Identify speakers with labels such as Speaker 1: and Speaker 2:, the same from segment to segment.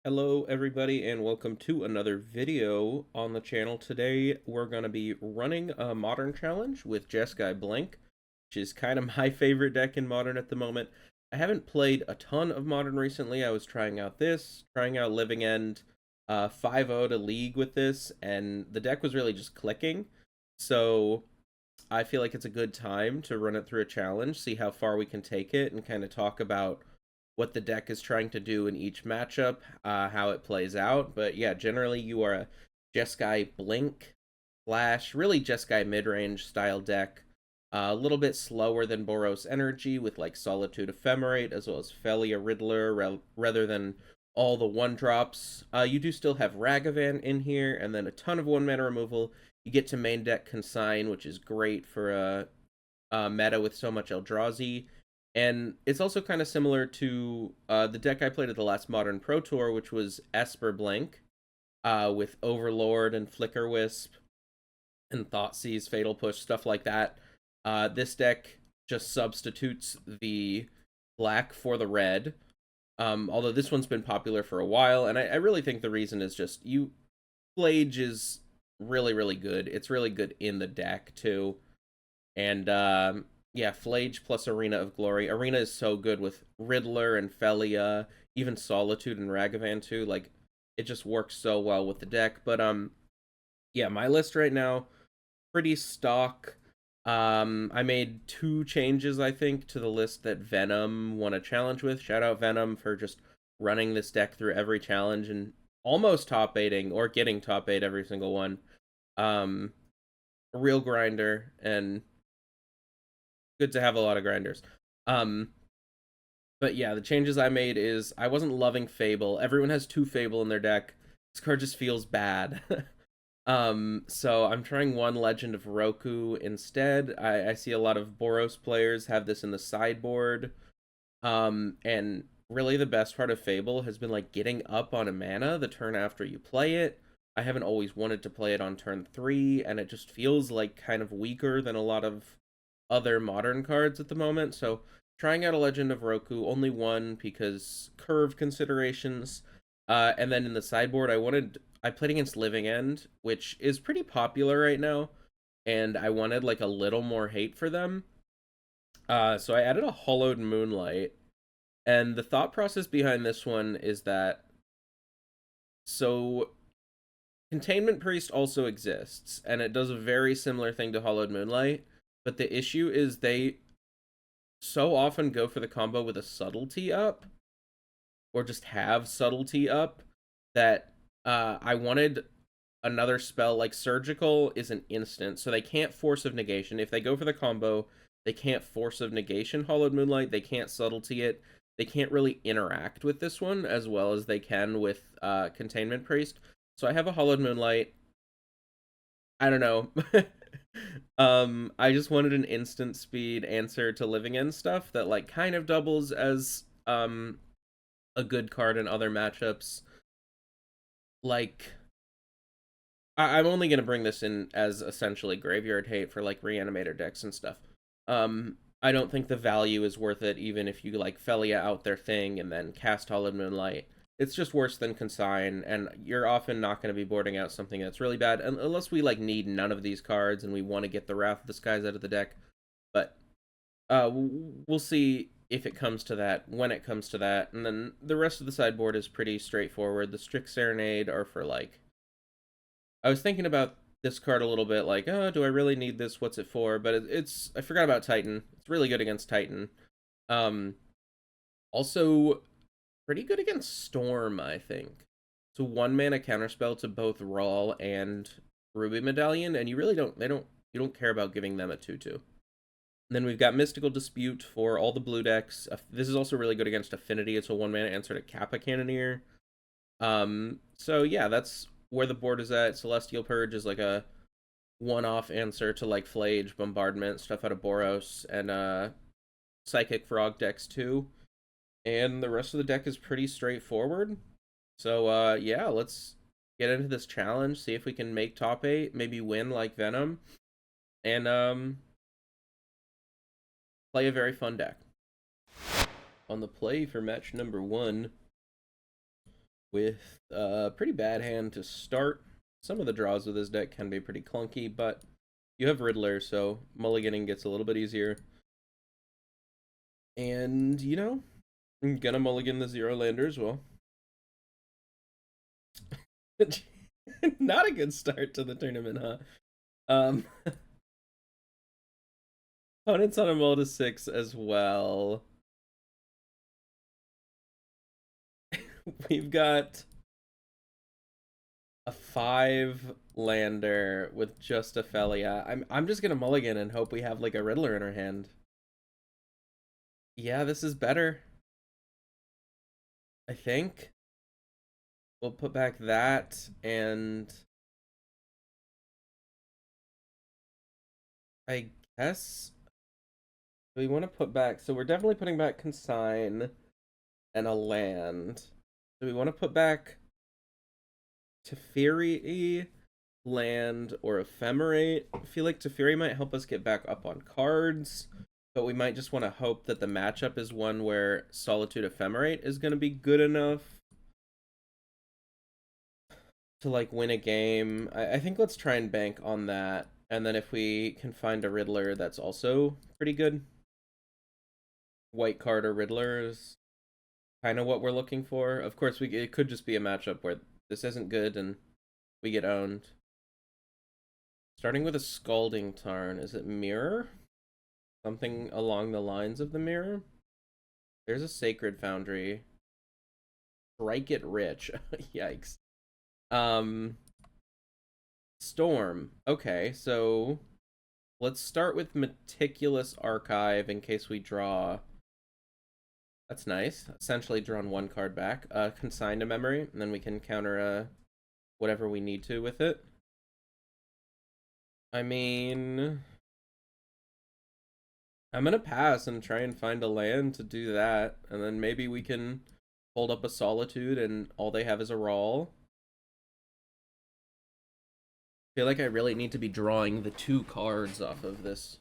Speaker 1: Hello everybody and welcome to another video on the channel. Today we're going to be running a Modern challenge with Jeskai Blink, which is kind of my favorite deck in Modern at the moment. I haven't played a ton of Modern recently. I was trying out Living End, 5-0 to League with this, and the deck was really just clicking. So I feel like it's a good time to run it through a challenge, see how far we can take it, and kind of talk about what the deck is trying to do in each matchup, how it plays out. But yeah, generally you are a Jeskai Blink Flash, really Jeskai mid-range style deck. A little bit slower than Boros Energy with like Solitude Ephemerate as well as Felia Riddler rather than all the one drops. You do still have Ragavan in here and then a ton of 1 mana removal. You get to main deck Consign, which is great for a meta with so much Eldrazi. And it's also kind of similar to the deck I played at the last Modern Pro Tour, which was Esper Blink, with Overlord and Flicker Wisp and Thoughtseize, Fatal Push, stuff like that. This deck just substitutes the black for the red. Although this one's been popular for a while, and I really think the reason is just Flage is really, really good. It's really good in the deck, too. And yeah, Flage plus Arena of Glory. Arena is so good with Riddler and Felia, even Solitude and Ragavan too. Like, it just works so well with the deck. But yeah, my list right now, pretty stock. I made 2 changes, I think, to the list that Venom won a challenge with. Shout out Venom for just running this deck through every challenge and almost top 8ing or getting top 8 every single one. A real grinder and good to have a lot of grinders. But yeah, the changes I made is I wasn't loving Fable. Everyone has 2 Fable in their deck. This card just feels bad. So I'm trying 1 Legend of Roku instead. I see a lot of Boros players have this in the sideboard. And really the best part of Fable has been like getting up on a mana the turn after you play it. I haven't always wanted to play it on turn 3, and it just feels like kind of weaker than a lot of other Modern cards at the moment. So trying out a Legend of Roku, only 1 because curve considerations. And then in the sideboard, I played against Living End, which is pretty popular right now, and I wanted like a little more hate for them. So I added a Hollowed Moonlight, and the thought process behind this one is that so Containment Priest also exists, and it does a very similar thing to Hollowed Moonlight, but the issue is they so often go for the combo with a Subtlety up, or just have Subtlety up, that I wanted another spell like Surgical is an instant, so they can't Force of Negation. If they go for the combo, they can't Force of Negation Hollowed Moonlight, they can't Subtlety it, they can't really interact with this one as well as they can with Containment Priest. So I have a Hollowed Moonlight. I don't know. I just wanted an instant speed answer to Living End stuff that like kind of doubles as a good card in other matchups. Like I'm only gonna bring this in as essentially graveyard hate for like reanimator decks and stuff. I don't think the value is worth it, even if you like Felia out their thing and then cast Hollowed Moonlight. It's just worse than Consign, and you're often not going to be boarding out something that's really bad, unless we like need none of these cards and we want to get the Wrath of the Skies out of the deck. But we'll see if it comes to that, when it comes to that. And then the rest of the sideboard is pretty straightforward. The Strict Serenade are for like... I was thinking about this card a little bit, like, oh, do I really need this? What's it for? But it's... I forgot about Titan. It's really good against Titan. Also, pretty good against Storm, I think. It's a 1-mana counterspell to both Rawl and Ruby Medallion, and you really don't... You don't care about giving them a 2/2. And then we've got Mystical Dispute for all the blue decks. This is also really good against Affinity. It's a 1-mana answer to Kappa Cannoneer. So yeah, that's where the board is at. Celestial Purge is like a one-off answer to like Flage, Bombardment, stuff out of Boros, and Psychic Frog decks too. And the rest of the deck is pretty straightforward. So yeah, let's get into this challenge, see if we can make top 8, maybe win like Venom, and play a very fun deck. On the play for match number 1, with a pretty bad hand to start. Some of the draws with his deck can be pretty clunky, but you have Riddler, so mulliganing gets a little bit easier. And, you know, I'm gonna mulligan the 0-lander as well. Not a good start to the tournament, huh? Opponents on a mull to 6 as well. We've got a 5-lander with just a Felia. I'm just gonna mulligan and hope we have like a Riddler in our hand. Yeah, this is better. I think. We'll put back that, and I guess we want to put back, so we're definitely putting back Consign and a land. Do we want to put back Teferi, land, or Ephemerate? I feel like Teferi might help us get back up on cards, but we might just want to hope that the matchup is one where Solitude Ephemerate is going to be good enough to like win a game. I think let's try and bank on that, and then if we can find a Riddler that's also pretty good, white card or Riddler is kind of what we're looking for. Of course, it could just be a matchup where this isn't good and we get owned. Starting with a Scalding Tarn, is it Mirror? Something along the lines of the Mirror? There's a Sacred Foundry. Strike it rich. Yikes. Storm. Okay, so let's start with Meticulous Archive in case we draw. That's nice. Essentially drawn one card back. Consign to Memory, and then we can counter whatever we need to with it. I mean, I'm gonna pass and try and find a land to do that, and then maybe we can hold up a Solitude and all they have is a Rawl. I feel like I really need to be drawing the 2 cards off of this.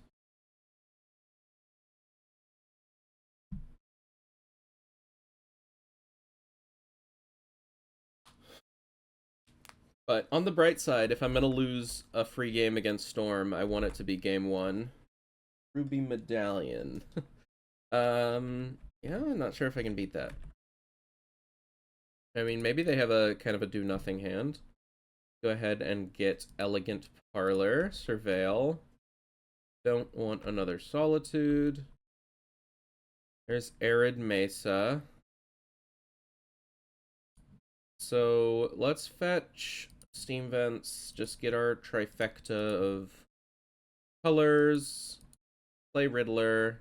Speaker 1: But on the bright side, if I'm going to lose a free game against Storm, I want it to be game 1. Ruby Medallion. Yeah, I'm not sure if I can beat that. I mean, maybe they have a kind of a do-nothing hand. Go ahead and get Elegant Parlor, Surveil. Don't want another Solitude. There's Arid Mesa. So let's fetch Steam Vents, just get our trifecta of colors, play Riddler,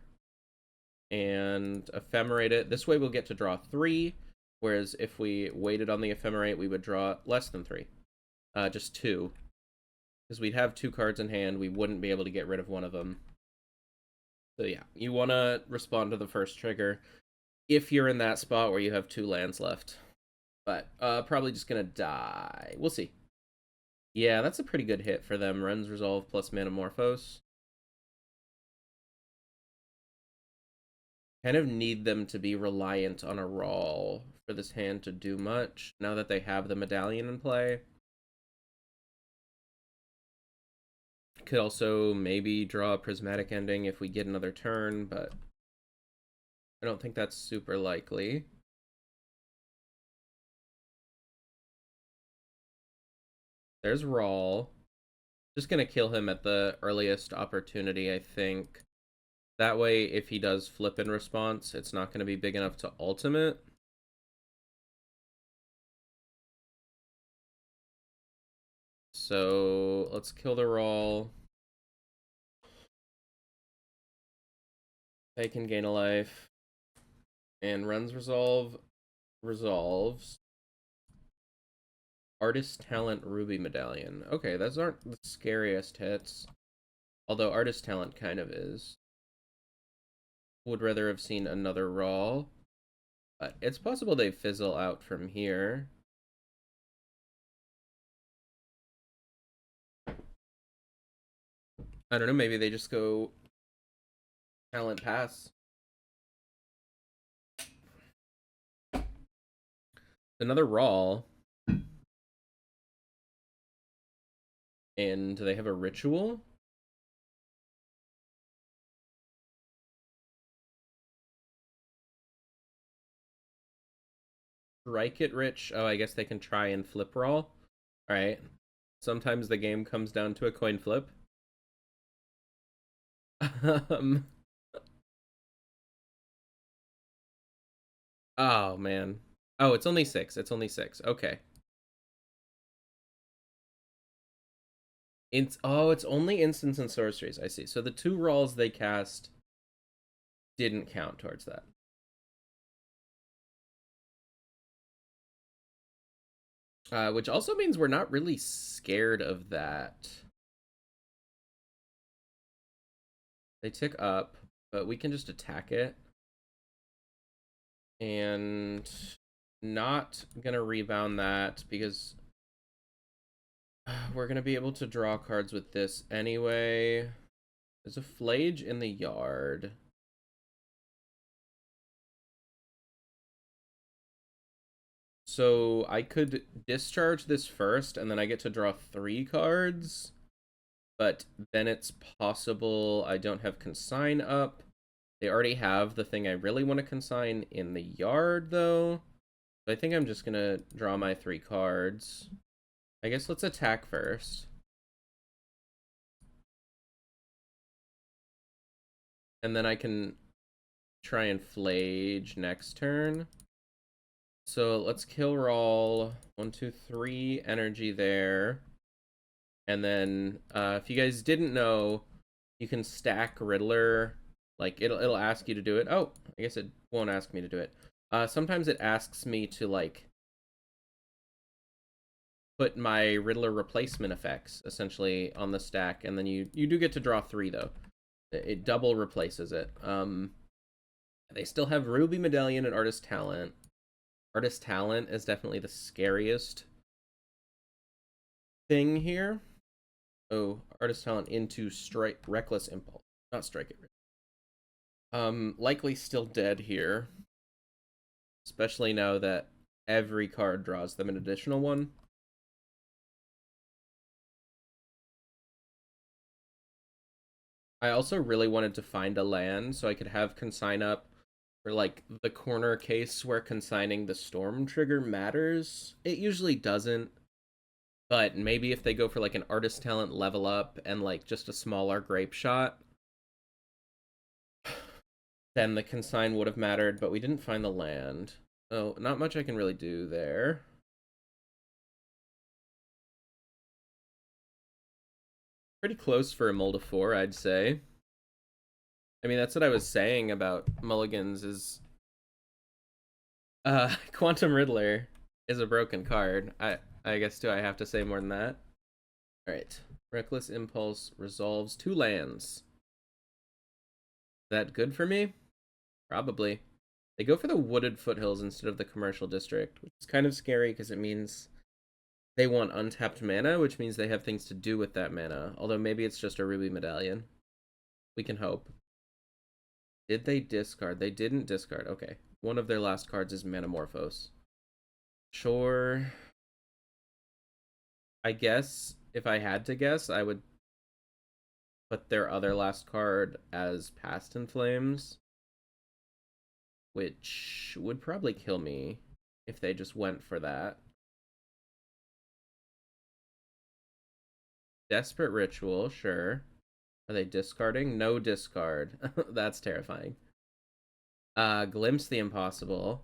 Speaker 1: and ephemerate it. This way we'll get to draw 3, whereas if we waited on the ephemerate, we would draw less than 3. Just 2. Because we'd have 2 cards in hand, we wouldn't be able to get rid of one of them. So yeah, you want to respond to the first trigger if you're in that spot where you have 2 lands left. But probably just gonna die. We'll see. Yeah, that's a pretty good hit for them. Ren's Resolve plus Manamorphose. Kind of need them to be reliant on a Rawl for this hand to do much, now that they have the Medallion in play. Could also maybe draw a Prismatic Ending if we get another turn, but I don't think that's super likely. There's Rawl. Just gonna kill him at the earliest opportunity, I think. That way, if he does flip in response, it's not gonna be big enough to ultimate. So let's kill the Rawl. They can gain a life. And Ren's Resolve resolves. Artist Talent Ruby Medallion. Okay, those aren't the scariest hits. Although Artist Talent kind of is. Would rather have seen another Rawl. But it's possible they fizzle out from here. I don't know, maybe they just go Talent Pass. Another Rawl. And do they have a ritual? Strike it rich. Oh, I guess they can try and flip Rawl. Alright. Sometimes the game comes down to a coin flip. Oh, man. Oh, it's only 6. It's only 6. Okay. It's only instants and sorceries. I see. So the 2 Rawls they cast didn't count towards that. Which also means we're not really scared of that. They tick up, but we can just attack it. And not gonna rebound that because we're gonna be able to draw cards with this anyway. There's a Flage in the yard. So I could discharge this first, and then I get to draw 3 cards. But then it's possible I don't have Consign up. They already have the thing I really want to consign in the yard, though. So I think I'm just going to draw my 3 cards. I guess let's attack first. And then I can try and Flage next turn. So let's kill Rawl. 1, 2, 3 energy there. And then if you guys didn't know, you can stack Riddler. Like it'll ask you to do it. Oh, I guess it won't ask me to do it. Sometimes it asks me to like put my Riddler replacement effects essentially on the stack, and then you do get to draw 3 though. It double replaces it. They still have Ruby Medallion and Artist Talent. Artist Talent is definitely the scariest thing here. Oh, Artist Talent into Reckless Impulse. Not Strike It. Likely still dead here. Especially now that every card draws them an additional one. I also really wanted to find a land so I could have Consign up for like the corner case where consigning the storm trigger matters. It usually doesn't. But maybe if they go for like an Artist Talent level up and like just a smaller grape shot, then the consign would have mattered, but we didn't find the land. Oh, not much I can really do there. Pretty close for a Mulda 4, I'd say. I mean, that's what I was saying about Mulligans is... Quantum Riddler is a broken card. I guess, do I have to say more than that? Alright. Reckless Impulse resolves 2 lands. Is that good for me? Probably. They go for the Wooded Foothills instead of the Commercial District, which is kind of scary because it means they want untapped mana, which means they have things to do with that mana. Although maybe it's just a Ruby Medallion. We can hope. Did they discard? They didn't discard. Okay. One of their last cards is Manamorphose. Sure. I guess, if I had to guess, I would put their other last card as Past in Flames, which would probably kill me if they just went for that. Desperate Ritual, sure. Are they discarding? No discard. That's terrifying. Glimpse the Impossible.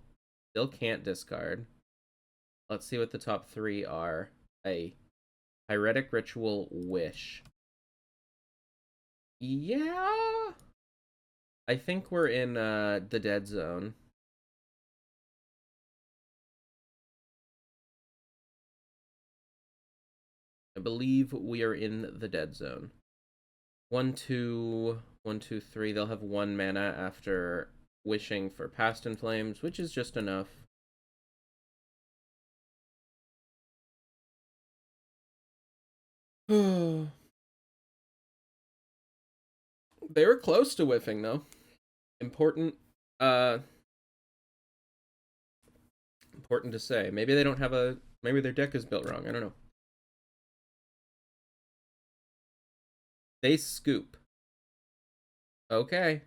Speaker 1: Still can't discard. Let's see what the top 3 are. A Pyretic Ritual, Wish. Yeah. I think we're in the dead zone. I believe we are in the dead zone. 1, 2, 1, 2, 3. They'll have 1 mana after wishing for Past in Flames, which is just enough. They were close to whiffing though. Important Important to say. Maybe they don't have a... Maybe their deck is built wrong. I don't know. They scoop. Okay.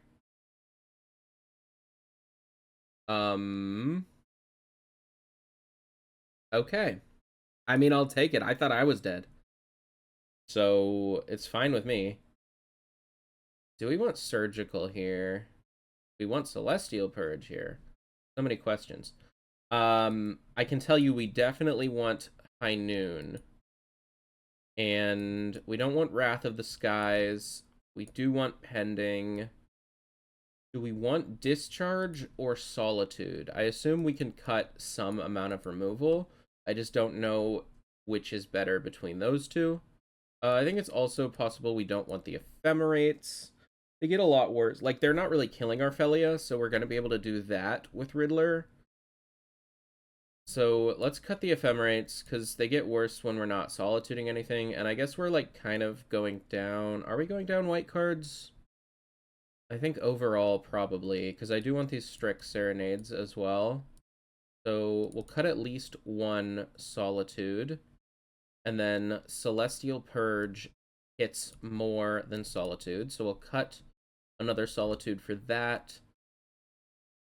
Speaker 1: Okay. I mean, I'll take it. I thought I was dead. So, it's fine with me. Do we want Surgical here? We want Celestial Purge here. So many questions. I can tell you we definitely want High Noon. And we don't want Wrath of the Skies. We do want Pending. Do we want Discharge or Solitude? I assume we can cut some amount of removal. I just don't know which is better between those two. I think it's also possible we don't want the Ephemerates. They get a lot worse. Like, they're not really killing Arfelia, so we're going to be able to do that with Riddler. So let's cut the Ephemerates, because they get worse when we're not solituding anything. And I guess we're, like, kind of going down... Are we going down white cards? I think overall, probably, because I do want these Strix Serenades as well. So we'll cut at least one Solitude. And then Celestial Purge hits more than Solitude. So we'll cut another Solitude for that.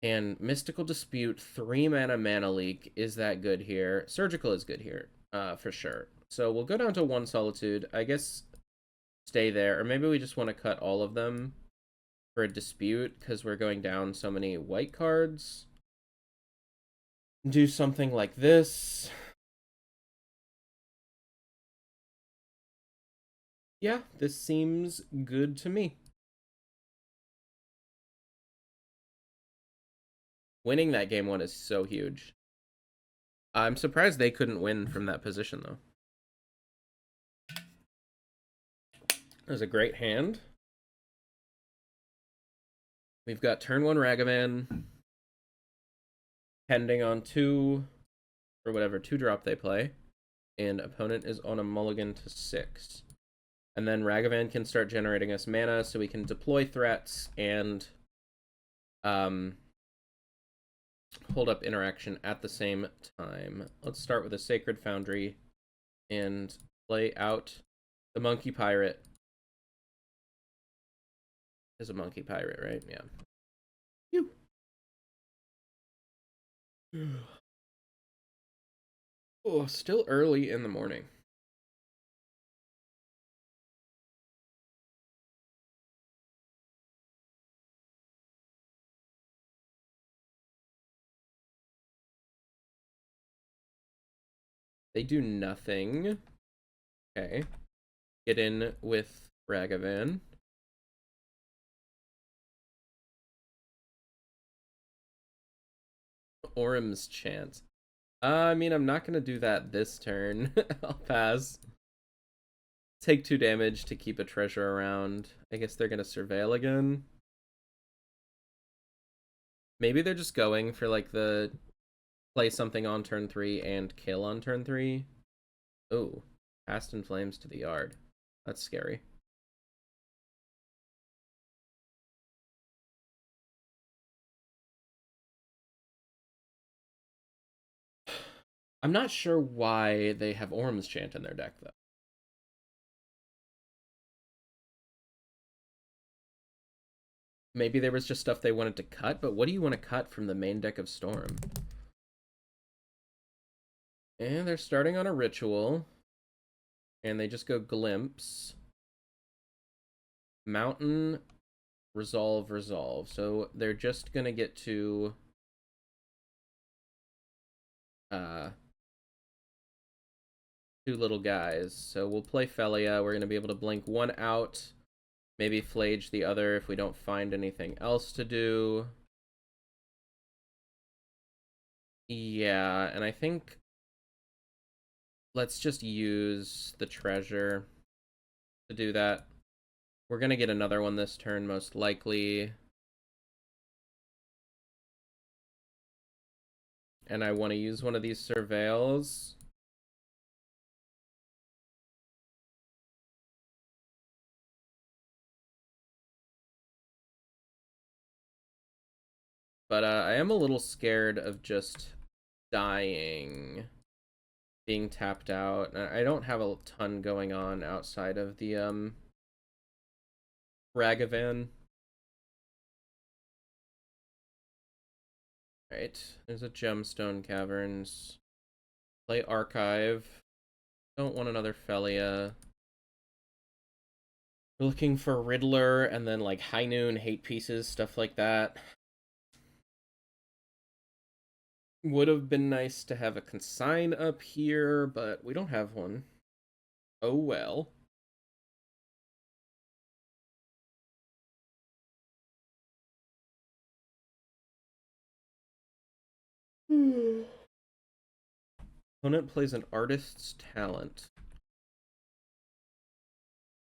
Speaker 1: And Mystical Dispute, 3 mana leak. Is that good here? Surgical is good here, for sure. So we'll go down to 1 Solitude. I guess stay there. Or maybe we just want to cut all of them for a Dispute, because we're going down so many white cards. Do something like this. Yeah, this seems good to me. Winning that game 1 is so huge. I'm surprised they couldn't win from that position, though. That was a great hand. We've got turn 1 Ragavan. Pending on 2, or whatever, 2-drop they play. And opponent is on a mulligan to 6. And then Ragavan can start generating us mana, so we can deploy threats and hold up interaction at the same time. Let's start with a Sacred Foundry and play out the Monkey Pirate. Is a Monkey Pirate, right? Yeah. Phew. Oh, still early in the morning. They do nothing. Okay. Get in with Ragavan. Orm's Chant. I mean, I'm not going to do that this turn. I'll pass. Take 2 damage to keep a treasure around. I guess they're going to Surveil again. Maybe they're just going for, like, the play something on turn 3 and kill on turn 3. Oh, Past in Flames to the yard. That's scary. I'm not sure why they have Orm's Chant in their deck, though. Maybe there was just stuff they wanted to cut, but what do you want to cut from the main deck of Storm? And they're starting on a Ritual. And they just go Glimpse. Mountain, Resolve, Resolve. So they're just going to get to... 2 little guys. So we'll play Felia. We're going to be able to blink 1 out. Maybe Flage the other if we don't find anything else to do. Yeah, and I think... Let's just use the treasure to do that. We're going to get another one this turn, most likely. And I want to use one of these Surveils. But I am a little scared of just dying, being tapped out. I don't have a ton going on outside of the Ragavan. Right, there's a Gemstone Caverns. Play Archive. Don't want another Felia. We're looking for Riddler and then like High Noon, Hate Pieces, stuff like that. Would have been nice to have a consign up here, but we don't have one. Oh well. Opponent plays an Artist's Talent.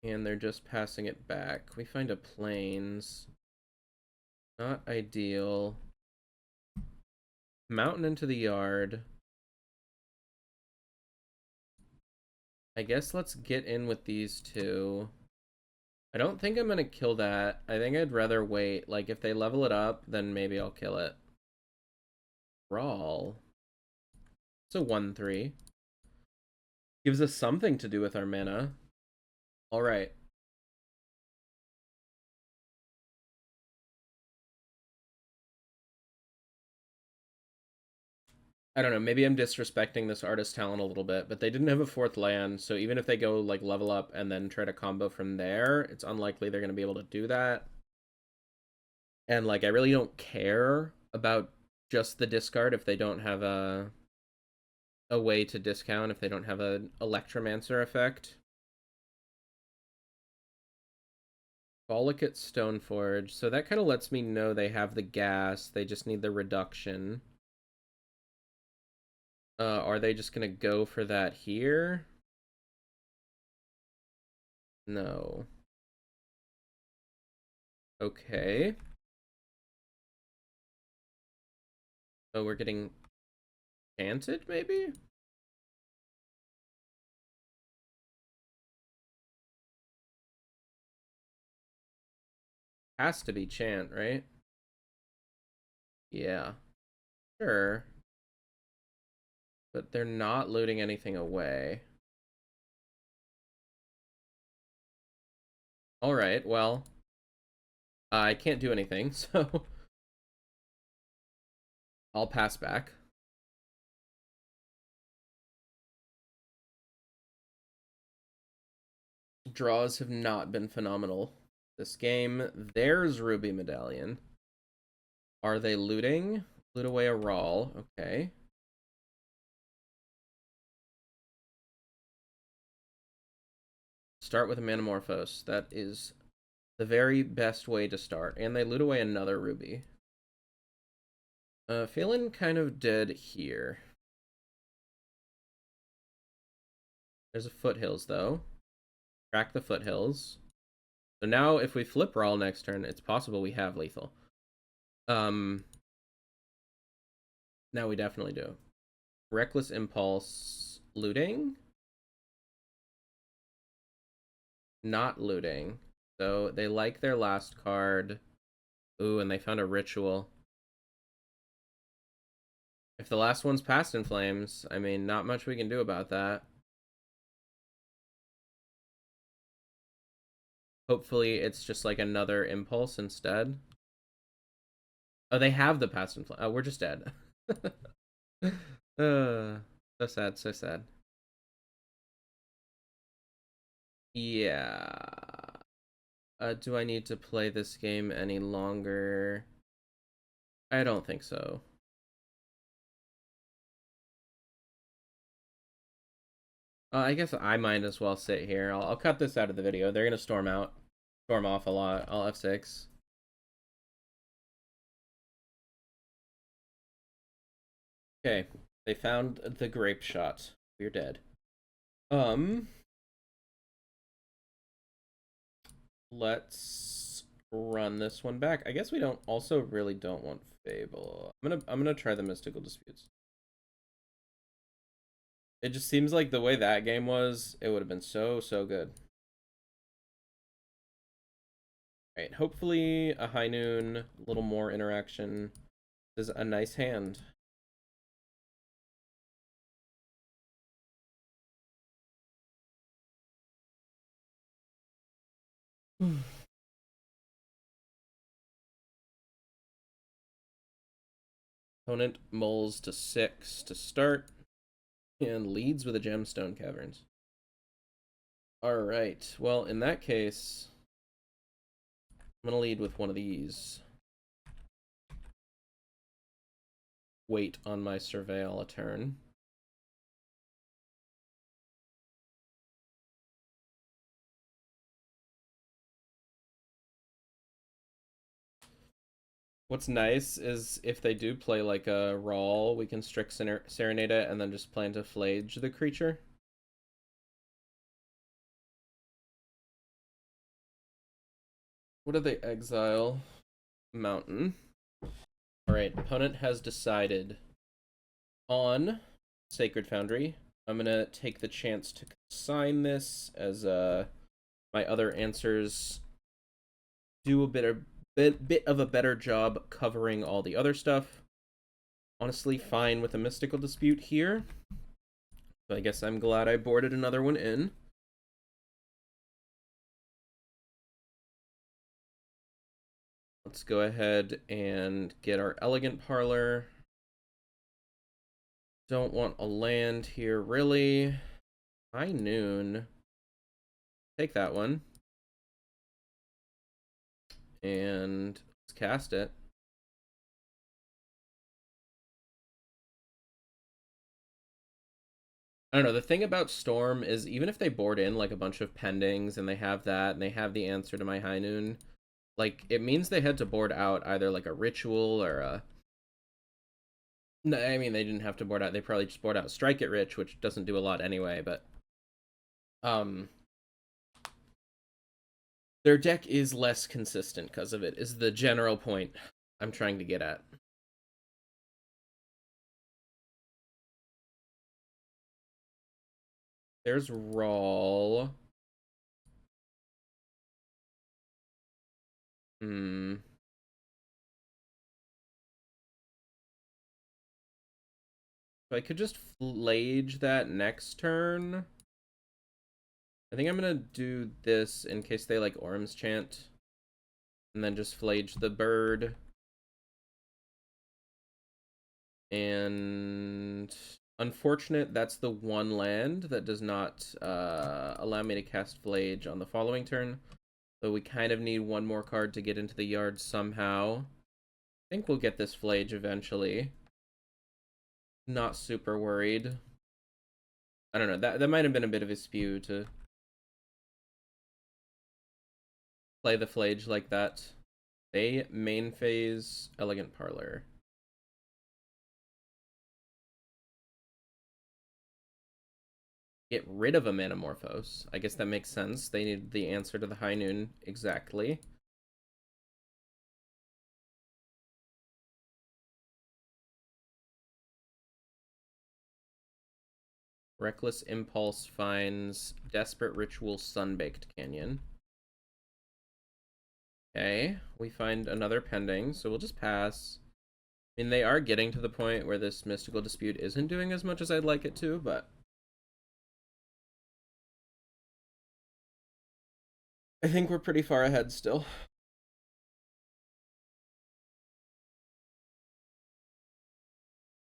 Speaker 1: And they're just passing it back. We find a Plains. Not ideal. Mountain into the yard. I guess let's get in with these two. I don't think I'm gonna kill that. I think I'd rather wait. Like, if they level it up, then maybe I'll kill it. Brawl. It's a 1/3. Gives us something to do with our mana. Alright. I don't know, maybe I'm disrespecting this Artist Talent a little bit, but they didn't have a 4th land, so even if they go, like, level up and then try to combo from there, it's unlikely they're going to be able to do that. And, like, I really don't care about just the discard if they don't have a way to discount, if they don't have an Electromancer effect. Volocate Stoneforge, so that kind of lets me know they have the gas, they just need the reduction. Are they just gonna go for that here? No. Okay. Oh, we're getting chanted, maybe? Has to be chant, right? Yeah. Sure. But they're not looting anything away. Alright, well. I can't do anything, so... I'll pass back. Draws have not been phenomenal this game. There's Ruby Medallion. Are they looting? Loot away a Rawl. Okay. Start with a Manamorphose. That is the very best way to start. And they loot away another Ruby. Feeling kind of dead here. There's a Foothills, though. Crack the Foothills. So now, if we flip Rawl next turn, it's possible we have lethal. Now we definitely do. Reckless Impulse. Looting? Not looting. So they like their last card. Ooh, and they found a Ritual. If the last one's Past in Flames, I mean, not much we can do about that. Hopefully it's just like another Impulse instead. Oh, they have the Past in Flames. Oh, we're just dead. So sad, so sad. Yeah. Do I need to play this game any longer? I don't think so. I guess I might as well sit here. I'll cut this out of the video. They're gonna storm off a lot. I'll F6. Okay, they found the grape shot. We're dead. Let's run this one back. I guess we don't really don't want Fable. I'm gonna try the Mystical Disputes. It just seems like the way that game was, it would have been so good. Right, hopefully a High Noon, a little more interaction. This is a nice hand. Opponent mulls to 6 to start and leads with a Gemstone Caverns. Alright, well, in that case, I'm going to lead with one of these. Wait on my Surveil a turn. What's nice is if they do play like a Rawl, we can Strix Serenade it and then just plan to Flage the creature. What do they exile? Mountain. Alright, opponent has decided on Sacred Foundry. I'm gonna take the chance to consign this as my other answers do a bit of a better job covering all the other stuff. Honestly, fine with a Mystical Dispute here. So I guess I'm glad I boarded another one in. Let's go ahead and get our Elegant Parlor. Don't want a land here, really. High Noon. Take that one. And let's cast it. I don't know, the thing about Storm is even if they board in like a bunch of pendings and they have that and they have the answer to my High Noon, like it means they had to board out either like a ritual or a... No, I mean they didn't have to board out, they probably just board out Strike It Rich, which doesn't do a lot anyway, but their deck is less consistent because of it, is the general point I'm trying to get at. There's Rawl. So I could just Flage that next turn. I think I'm gonna do this in case they like Orm's Chant. And then just Flage the bird. And unfortunate, that's the one land that does not allow me to cast Flage on the following turn. So we kind of need one more card to get into the yard somehow. I think we'll get this Flage eventually. Not super worried. I don't know, that might have been a bit of a spew to play the Flage like that. They main phase Elegant Parlor. Get rid of a Manamorphose. I guess that makes sense. They need the answer to the High Noon exactly. Reckless Impulse finds Desperate Ritual Sunbaked Canyon. Okay, we find another pending, so we'll just pass. I mean, they are getting to the point where this Mystical Dispute isn't doing as much as I'd like it to, but I think we're pretty far ahead still.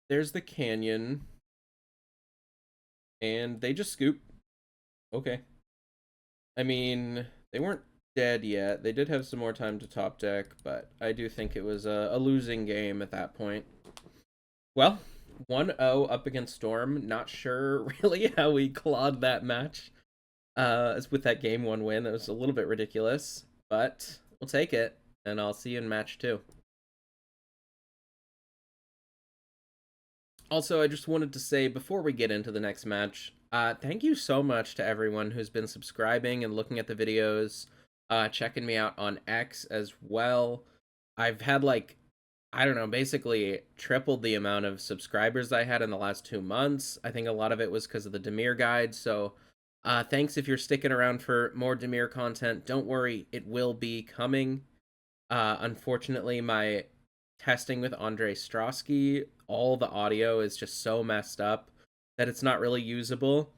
Speaker 1: There's the canyon. And they just scoop. Okay. I mean, they weren't dead yet. They did have some more time to top deck, but I do think it was a losing game at that point. Well, 1-0 up against Storm. Not sure really how we clawed that match. With that game 1 win. That was a little bit ridiculous, but we'll take it. And I'll see you in match 2. Also, I just wanted to say before we get into the next match, thank you so much to everyone who's been subscribing and looking at the videos, checking me out on X as well. I've had like, I don't know, basically tripled the amount of subscribers I had in the last 2 months. I think a lot of it was because of the Dimir guide, so thanks if you're sticking around for more Dimir content. Don't worry, it will be coming. Unfortunately, my testing with Andre Strosky, all the audio is just so messed up that it's not really usable,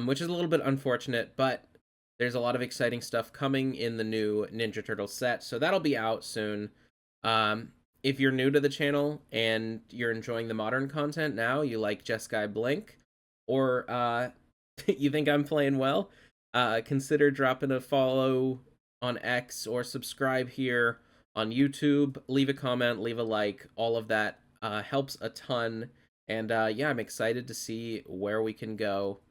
Speaker 1: which is a little bit unfortunate, but there's a lot of exciting stuff coming in the new Ninja Turtle set, so that'll be out soon. If you're new to the channel and you're enjoying the modern content now, you like Jeskai Blink, or you think I'm playing well, consider dropping a follow on X or subscribe here on YouTube. Leave a comment, leave a like. All of that helps a ton. And yeah, I'm excited to see where we can go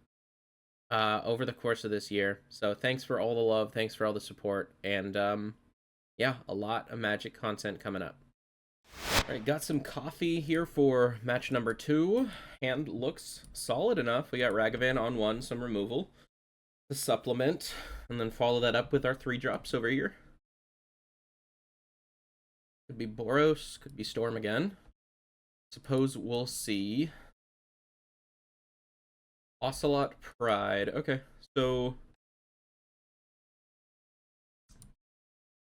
Speaker 1: over the course of this year. So thanks for all the love. Thanks for all the support. And yeah, a lot of Magic content coming up. All right, got some coffee here for match number 2. Hand looks solid enough. We got Ragavan on 1, some removal to supplement, and then follow that up with our 3 drops over here. Could be Boros, could be Storm again. Suppose we'll see. Ocelot Pride. Okay, so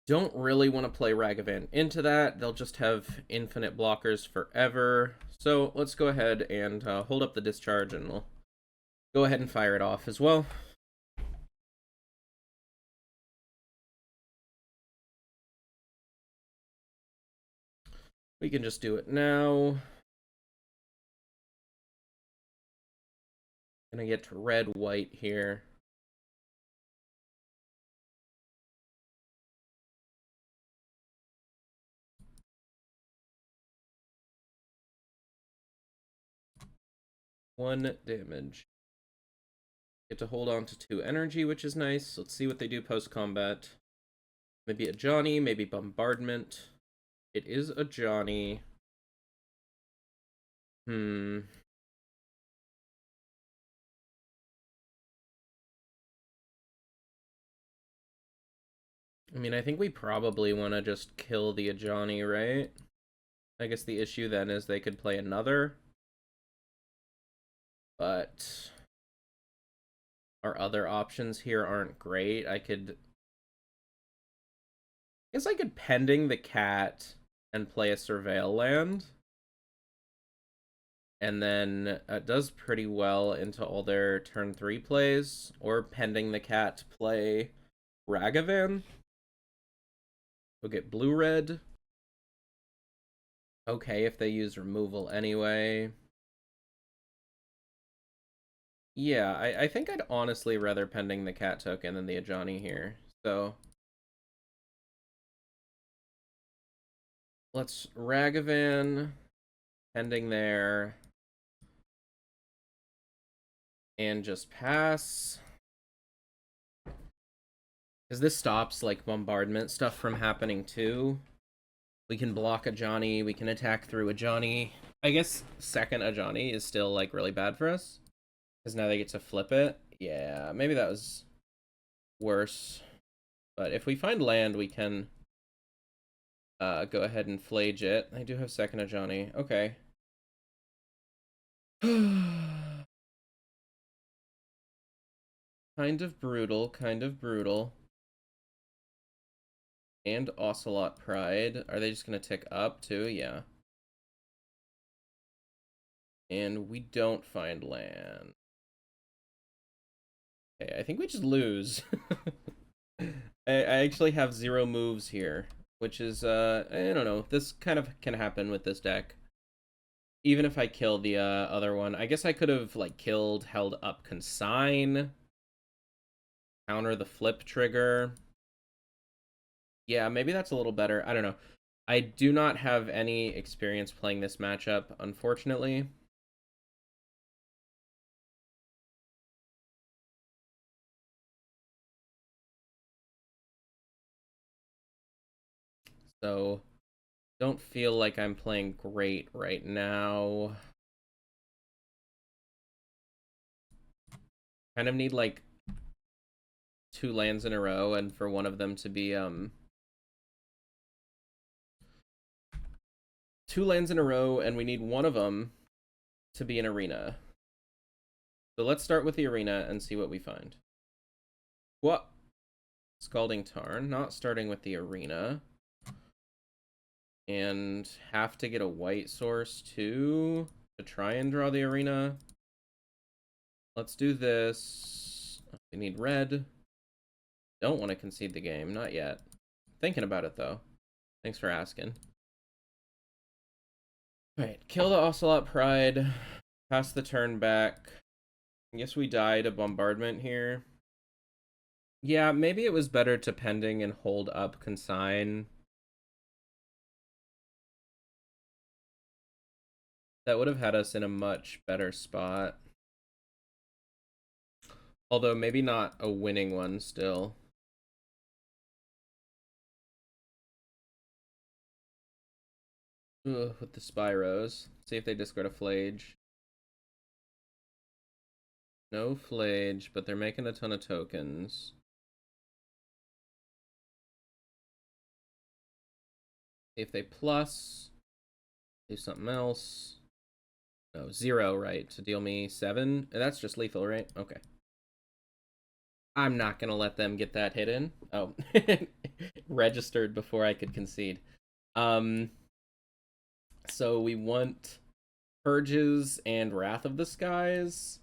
Speaker 1: don't really want to play Ragavan into that. They'll just have infinite blockers forever. So let's go ahead and hold up the discharge, and we'll go ahead and fire it off as well. We can just do it now. Gonna get to red-white here. One damage. Get to hold on to 2 energy, which is nice. Let's see what they do post-combat. Maybe a Johnny, maybe Bombardment. It is a Johnny. I mean, I think we probably want to just kill the Ajani, right? I guess the issue then is they could play another. But our other options here aren't great. I guess I could Pending the Cat and play a Surveil land. And then it does pretty well into all their turn 3 plays. Or Pending the Cat to play Ragavan. We'll get blue-red. Okay, if they use removal anyway. Yeah, I think I'd honestly rather Pending the Cat token than the Ajani here. So let's Ragavan, Pending there, and just pass. Because this stops like bombardment stuff from happening too. We can block Ajani, we can attack through Ajani. I guess second Ajani is still like really bad for us. Because now they get to flip it. Yeah, maybe that was worse. But if we find land, we can go ahead and flage it. I do have second Ajani. Okay. Kind of brutal, kind of brutal. And Ocelot Pride. Are they just going to tick up too? Yeah. And we don't find land. Okay, I think we just lose. I actually have 0 moves here, which is, I don't know. This kind of can happen with this deck. Even if I kill the other one. I guess I could have, like, killed, held up Consign. Counter the flip trigger. Yeah, maybe that's a little better. I don't know. I do not have any experience playing this matchup, unfortunately. So, don't feel like I'm playing great right now. Kind of need, like, 2 lands in a row, and for one of them to be, 2 lands in a row, and we need one of them to be an arena. So let's start with the arena and see what we find. What? Scalding Tarn, not starting with the arena. And have to get a white source too to try and draw the arena. Let's do this. We need red. don't want to concede the game. Not yet. Thinking about it, though. Thanks for asking. Alright, kill the Ocelot Pride. Pass the turn back. I guess we died a bombardment here. Yeah, maybe it was better to pending and hold up consign. That would have had us in a much better spot. Although maybe not a winning one still. Ugh, with the Spyros. See if they discard a Flage. No Flage, but they're making a ton of tokens. If they plus, do something else. No, 0, right? To deal me 7? That's just lethal, right? Okay. I'm not gonna let them get that hit in. Oh. Registered before I could concede. So we want Purges and Wrath of the Skies.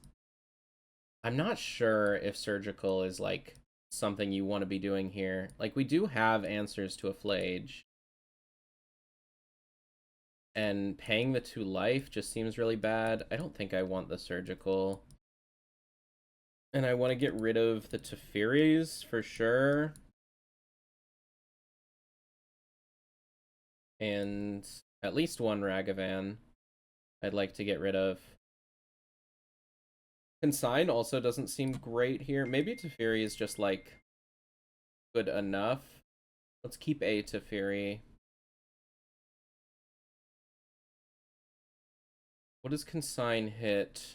Speaker 1: I'm not sure if Surgical is, like, something you want to be doing here. Like, we do have answers to a Flage. And paying the 2 life just seems really bad. I don't think I want the Surgical. And I want to get rid of the Tefiris for sure. And at least one Ragavan I'd like to get rid of. Consign also doesn't seem great here. Maybe Teferi is just, like, good enough. Let's keep a Teferi. What does Consign hit?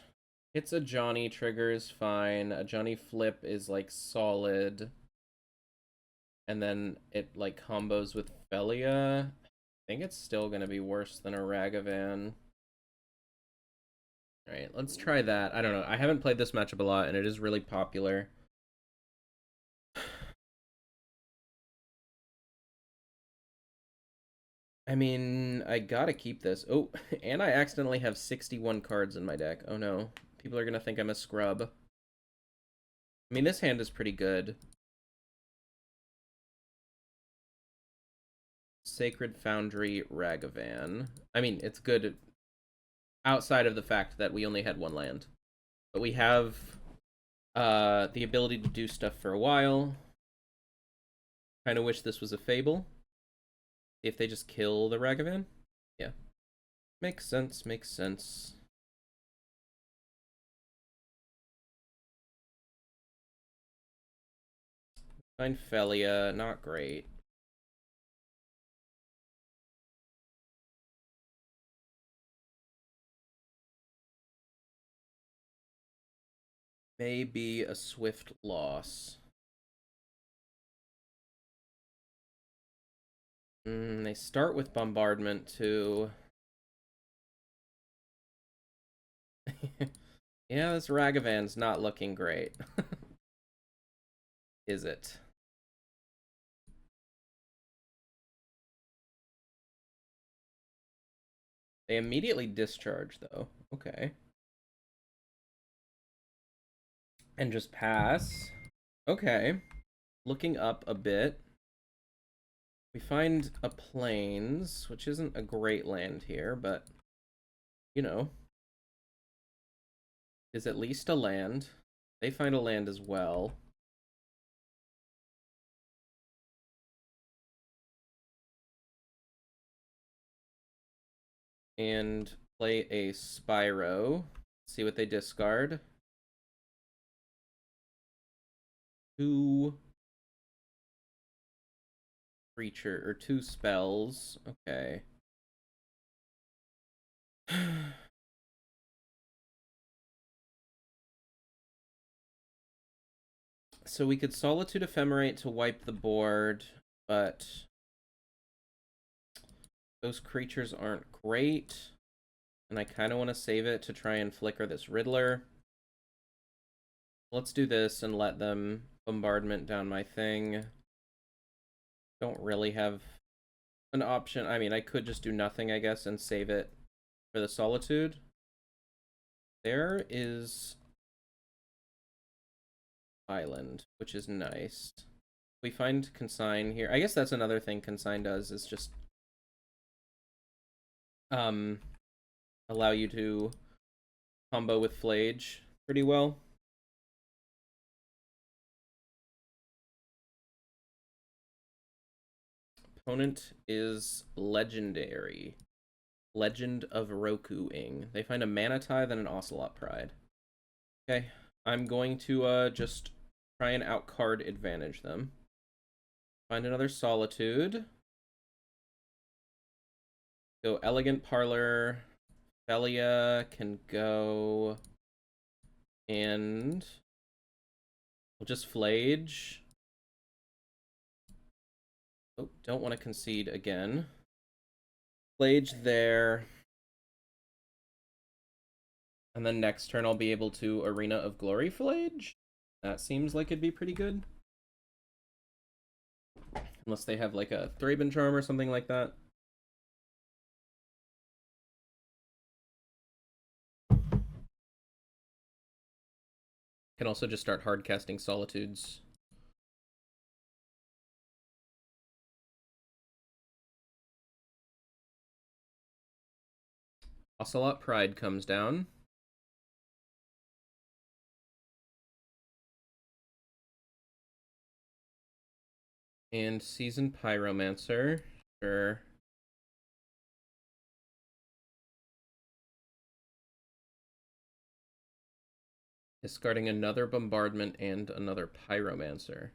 Speaker 1: Hits a Johnny, triggers fine. A Johnny flip is, like, solid. And then it, like, combos with Felia. I think it's still gonna be worse than a Ragavan. Alright, let's try that. I don't know. I haven't played this matchup a lot, and it is really popular. I mean, I gotta keep this. Oh, and I accidentally have 61 cards in my deck. Oh no. People are gonna think I'm a scrub. I mean, this hand is pretty good. Sacred Foundry, Ragavan. I mean, it's good outside of the fact that we only had 1 land. But we have the ability to do stuff for a while. Kind of wish this was a Fable. If they just kill the Ragavan? Yeah. Makes sense, makes sense. Find Felia, not great. Maybe a swift loss. They start with bombardment too. Yeah, this Ragavan's not looking great. Is it? They immediately discharge, though. Okay. And just pass. Okay. Looking up a bit. We find a plains, which isn't a great land here, but, you know, is at least a land. They find a land as well. And play a Spyro. See what they discard. 2 creature, or 2 spells. Okay. So we could Solitude Ephemerate to wipe the board, but those creatures aren't great. And I kind of want to save it to try and flicker this Riddler. Let's do this and let them bombardment down my thing. Don't really have an option. I mean, I could just do nothing, I guess, and save it for the Solitude. There is Island, which is nice. We find Consign here. I guess that's another thing Consign does, is just allow you to combo with Flage pretty well. Opponent is legendary. Legend of Roku-ing. They find a Mana Tithe and an Ocelot Pride. Okay, I'm going to just try and outcard advantage them. Find another Solitude. Go Elegant Parlor. Felia can go, and we'll just Flage. Oh, don't want to concede again. Flage there. And then next turn I'll be able to Arena of Glory Flage. That seems like it'd be pretty good. Unless they have like a Thraben Charm or something like that. Can also just start hard casting Solitudes. Ocelot Pride comes down. And Seasoned Pyromancer. Sure. Discarding another Bombardment and another Pyromancer.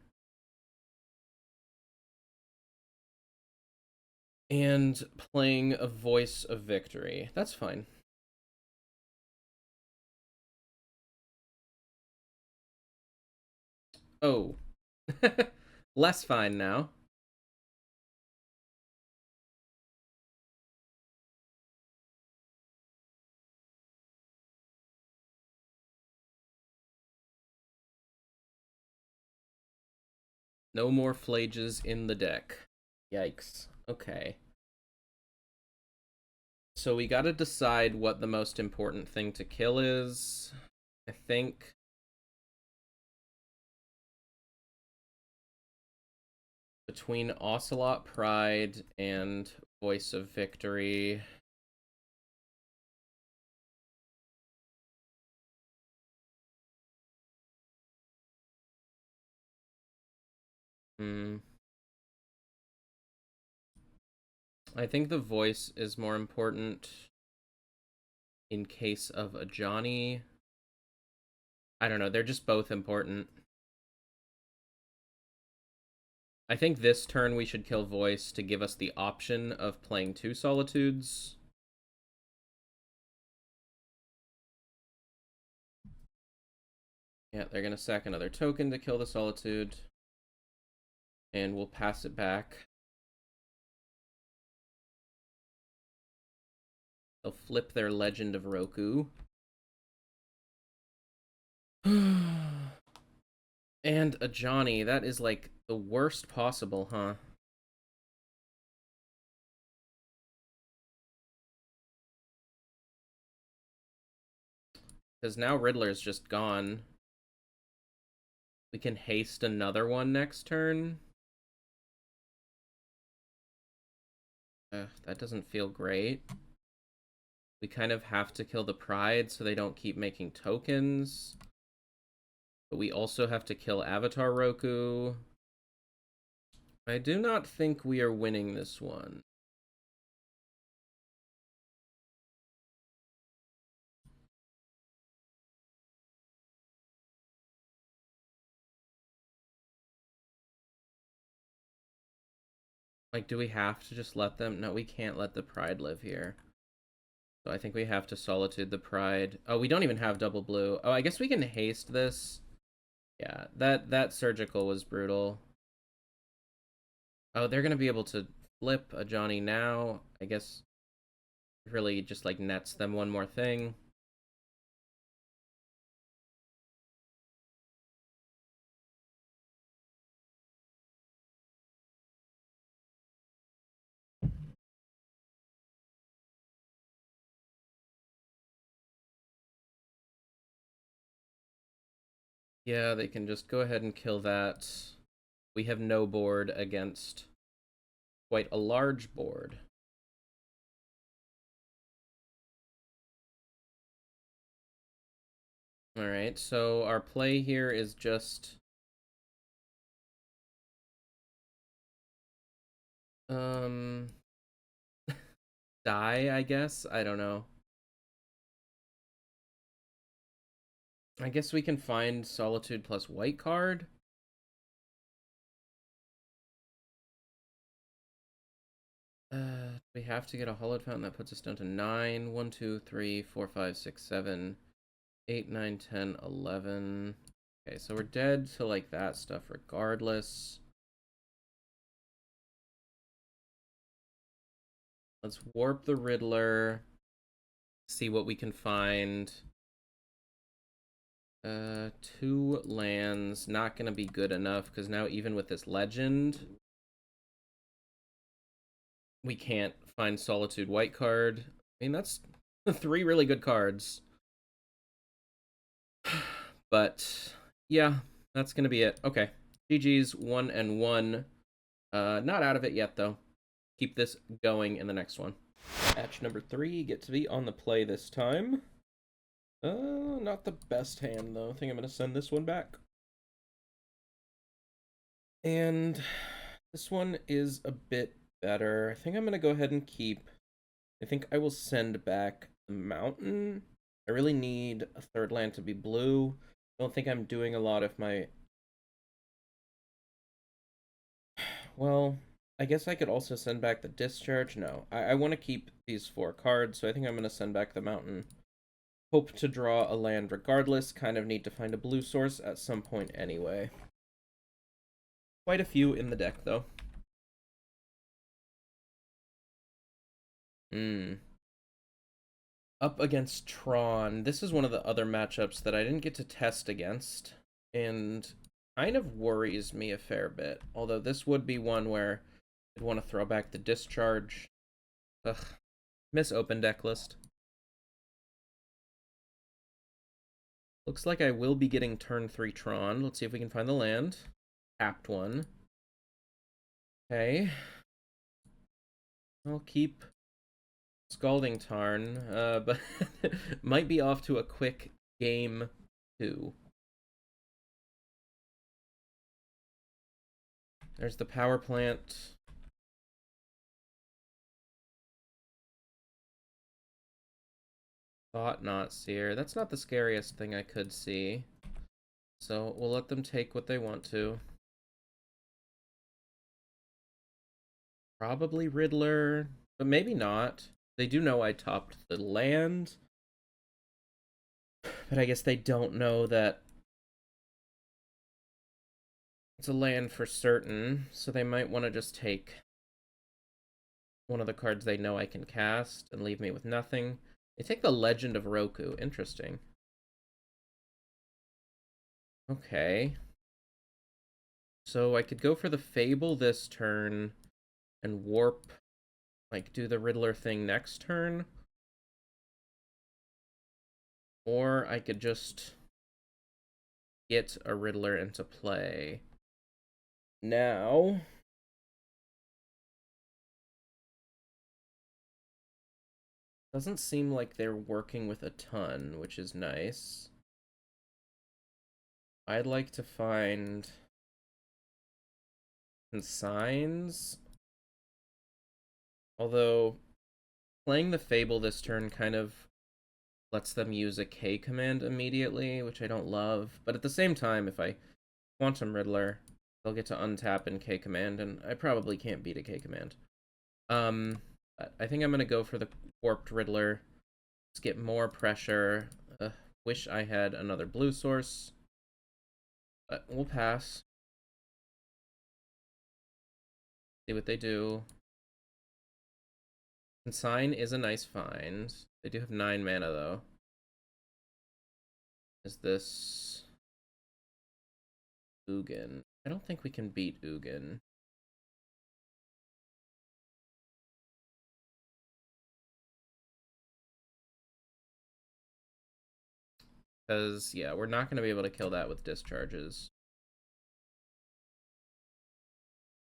Speaker 1: And playing a Voice of Victory. That's fine. Oh. Less fine now. No more Flages in the deck. Yikes. Okay. So we gotta decide what the most important thing to kill is. I think between Ocelot Pride and Voice of Victory. I think the Voice is more important in case of a Johnny. I don't know, they're just both important. I think this turn we should kill Voice to give us the option of playing 2 Solitudes. Yeah, they're gonna sack another token to kill the Solitude. And we'll pass it back. They'll flip their Legend of Roku. And a Johnny. That is like the worst possible, huh? Because now Riddler's just gone. We can haste another one next turn. That doesn't feel great. We kind of have to kill the Pride so they don't keep making tokens. But we also have to kill Avatar Roku. I do not think we are winning this one. Like, do we have to just let them? No, we can't let the Pride live here. So I think we have to Solitude the Pride. Oh, we don't even have double blue. Oh, I guess we can haste this. Yeah, that surgical was brutal. Oh, they're gonna be able to flip a Johnny now. I guess really just like nets them one more thing. Yeah, they can just go ahead and kill that. we have no board against quite a large board. Alright, so our play here is just... die, I guess? I don't know. I guess we can find Solitude plus white card. We have to get a Hollowed Fountain. That puts us down to 9. 1, 2, 3, 4, 5, 6, 7, 8, 9, 10, 11. Okay, so we're dead to, like, that stuff regardless. Let's warp the Riddler. See what we can find. 2 lands. Not gonna be good enough, because now even with this legend, we can't find Solitude white card. I mean, that's 3 really good cards. But, yeah, that's gonna be it. Okay. GG's 1 and 1. Not out of it yet, though. Keep this going in the next one. Match number 3, get to be on the play this time. Not the best hand, though. I think I'm gonna send this one back. And this one is a bit better. I think I'm gonna go ahead and keep. I think I will send back the mountain. I really need a 3rd land to be blue. I don't think I'm doing a lot of my... Well, I guess I could also send back the discharge. No, I want to keep these 4 cards, so I think I'm going to send back the mountain. Hope to draw a land regardless. Kind of need to find a blue source at some point anyway. Quite a few in the deck, though. Up against Tron. This is one of the other matchups that I didn't get to test against, and kind of worries me a fair bit. Although this would be one where I'd want to throw back the discharge. Ugh. Miss open deck list. Looks like I will be getting turn 3 Tron. Let's see if we can find the land. Tapped one. Okay. I'll keep Scalding Tarn, but might be off to a quick game 2. There's the power plant. Thought Not Seer. That's not the scariest thing I could see. So we'll let them take what they want to. Probably Riddler, but maybe not. They do know I topped the land. But I guess they don't know that it's a land for certain, so they might want to just take one of the cards they know I can cast and leave me with nothing. They take the Legend of Roku. Interesting. Okay. So I could go for the Fable this turn and warp, like, do the Riddler thing next turn. Or I could just get a Riddler into play. Now, doesn't seem like they're working with a ton, which is nice. I'd like to find consigns. Although, playing the Fable this turn kind of lets them use a K command immediately, which I don't love. But at the same time, if I Quantum Riddler, they'll get to untap and K command, and I probably can't beat a K command. But I think I'm going to go for the Warped Riddler. Let's get more pressure. Wish I had another blue source. But we'll pass. See what they do. Consign is a nice find. They do have 9 mana, though. Is this Ugin? I don't think we can beat Ugin. Because, yeah, we're not going to be able to kill that with discharges.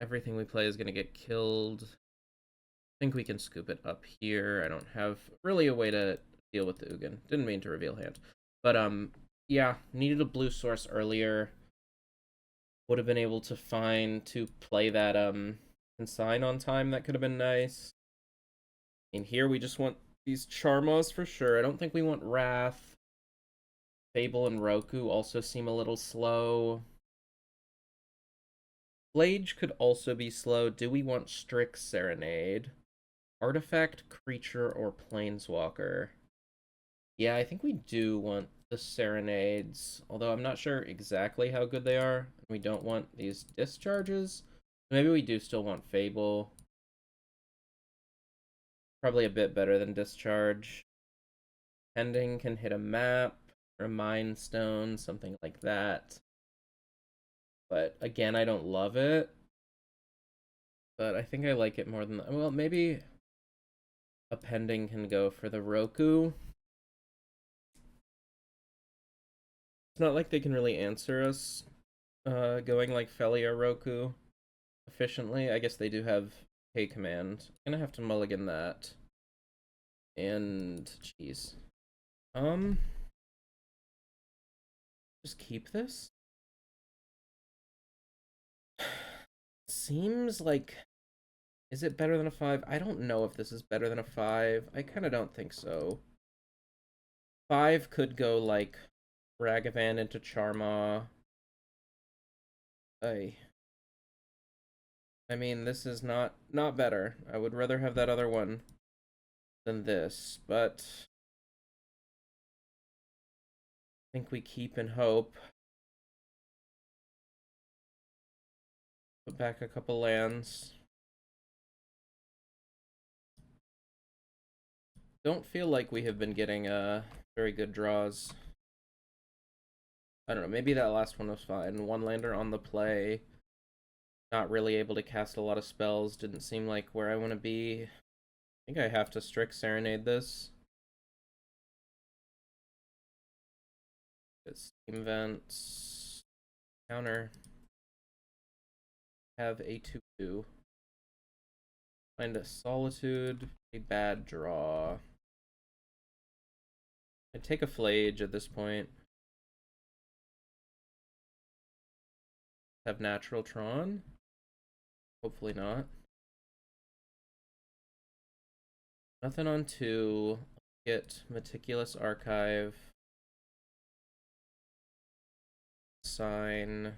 Speaker 1: everything we play is going to get killed. I think we can scoop it up here. I don't have really a way to deal with the Ugin. Didn't mean to reveal hand. But, yeah, needed a blue source earlier. Would have been able to play that, consign on time. That could have been nice. In here, we just want these Charmas for sure. I don't think we want Wrath. Fable and Roku also seem a little slow. Flage could also be slow. Do we want Strix Serenade? Artifact, Creature, or Planeswalker? Yeah, I think we do want the Serenades, although I'm not sure exactly how good they are. We don't want these discharges. Maybe we do still want Fable. Probably a bit better than Discharge. Pending can hit a map, or a Mind Stone, something like that. But again, I don't love it. But I think I like it more than... Well, maybe a Pending can go for the Roku. It's not like they can really answer us going like Felia Roku efficiently. I guess they do have K command. I'm gonna have to mulligan that. And jeez. Just keep this? Seems like... Is it better than a 5? I don't know if this is better than a 5. I kind of don't think so. 5 could go like Ragavan into Charma. I mean, this is not better. I would rather have that other one than this, but I think we keep and hope. Put back a couple lands. Don't feel like we have been getting very good draws. I don't know, maybe that last one was fine. One lander on the play. Not really able to cast a lot of spells. Didn't seem like where I want to be. I think I have to Strix Serenade this. Steam Vents. Counter. Have a 2/2. Find a Solitude. A bad draw. I'd take a Flage at this point. Have natural Tron? Hopefully not. Nothing on 2. Get Meticulous Archive. Sign.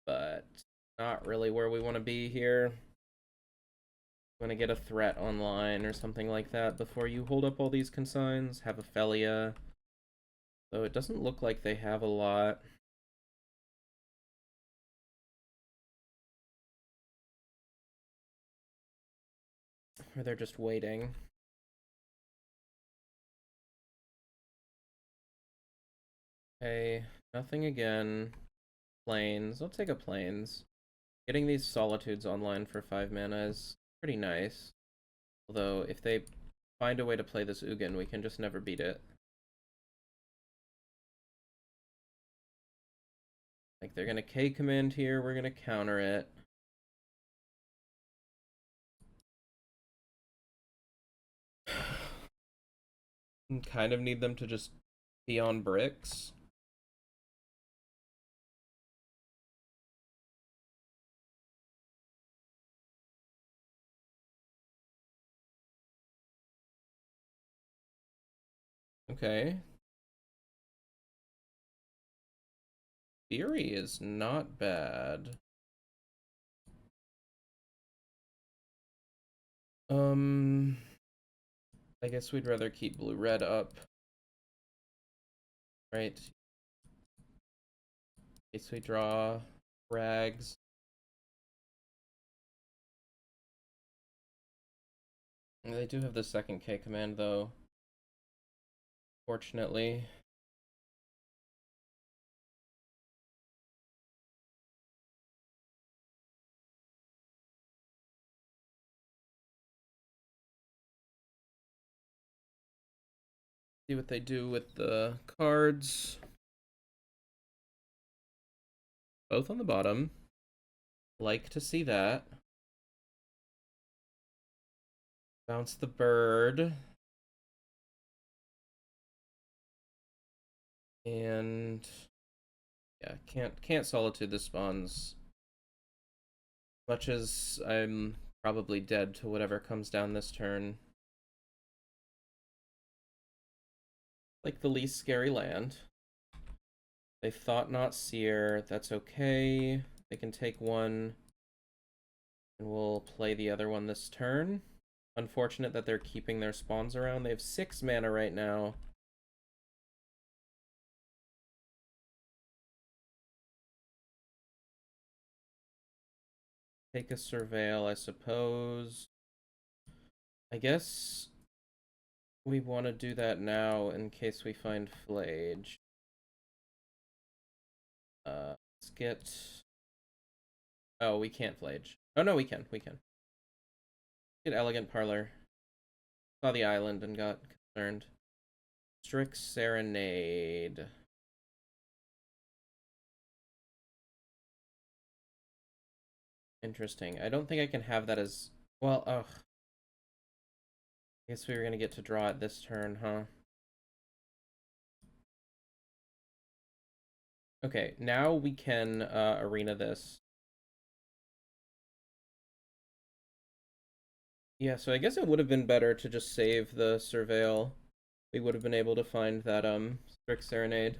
Speaker 1: But not really where we want to be here. Want to get a threat online or something like that before you hold up all these consigns. Have a Felia. Though it doesn't look like they have a lot. Or they're just waiting. Okay, nothing again. Plains. I'll take a Plains. Getting these Solitudes online for 5 mana is pretty nice. Although, if they find a way to play this Ugin, we can just never beat it. Like, they're gonna K command here, we're gonna counter it. Kind of need them to just be on bricks. Okay. Theory is not bad. I guess we'd rather keep blue-red up. Right. Okay, so we draw rags. And they do have the second K command, though. Fortunately. See what they do with the cards. Both on the bottom. Like to see that. Bounce the bird. And yeah, can't Solitude the spawns. Much as I'm probably dead to whatever comes down this turn. Like the least scary land. They thought not Seer. That's okay. They can take one. And we'll play the other one this turn. Unfortunate that they're keeping their spawns around. They have 6 mana right now. Take a Surveil, I suppose. I guess we want to do that now in case we find Flage. Let's get... Oh, we can't Flage. Oh, no, we can. Get Elegant Parlor. Saw the island and got concerned. Strict Serenade. Interesting. I don't think I can have that as... Well, ugh. I guess we were going to get to draw it this turn, huh? Okay, now we can arena this. Yeah, so I guess it would have been better to just save the Surveil. We would have been able to find that Strict Serenade.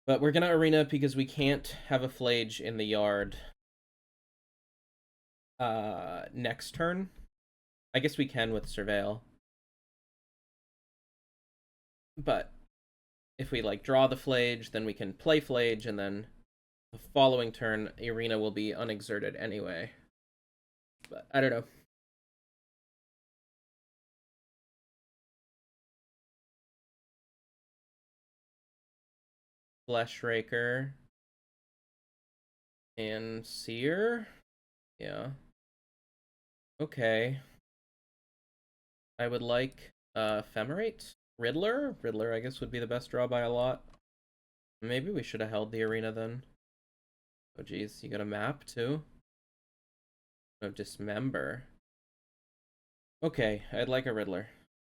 Speaker 1: But we're gonna arena because we can't have a Flage in the yard next turn. I guess we can with Surveil. But if we like draw the Flage, then we can play Flage, and then the following turn arena will be unexerted anyway. But I don't know. Fleshraker and Seer. Yeah. Okay. I would like Ephemerate. Riddler? Riddler, I guess, would be the best draw by a lot. Maybe we should have held the arena then. Oh, geez. You got a map, too? Oh, Dismember. Okay, I'd like a Riddler.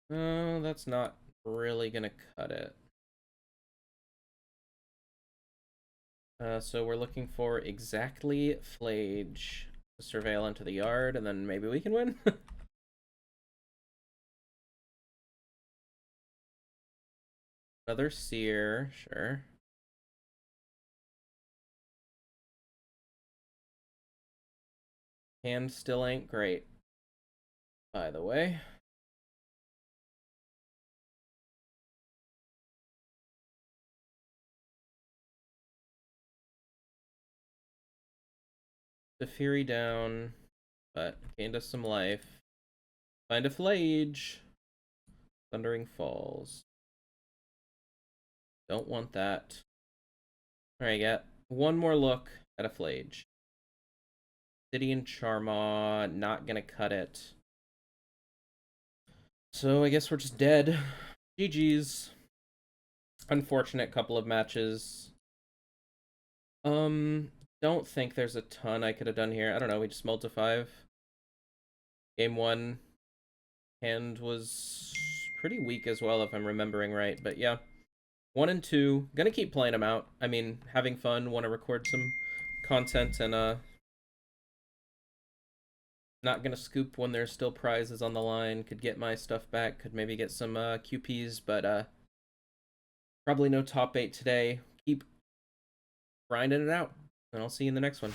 Speaker 1: Oh, that's not really gonna cut it. So we're looking for exactly Flage. Surveil into the yard, and then maybe we can win? Another Seer, sure. Hand still ain't great, by the way. The Fury down, but gained us some life. Find a Flage. Thundering Falls. Don't want that. Alright, got one more look at a Flage. Obsidian Charmaw, not gonna cut it. So I guess we're just dead. GG's. Unfortunate couple of matches. Don't think there's a ton I could have done here. I don't know, we just mulled to 5. Game 1. Hand was pretty weak as well, if I'm remembering right. But yeah. 1 and 2. Gonna keep playing them out. I mean, having fun. Want to record some content and not gonna scoop when there's still prizes on the line. Could get my stuff back. Could maybe get some QPs, but probably no top 8 today. Keep grinding it out, and I'll see you in the next one.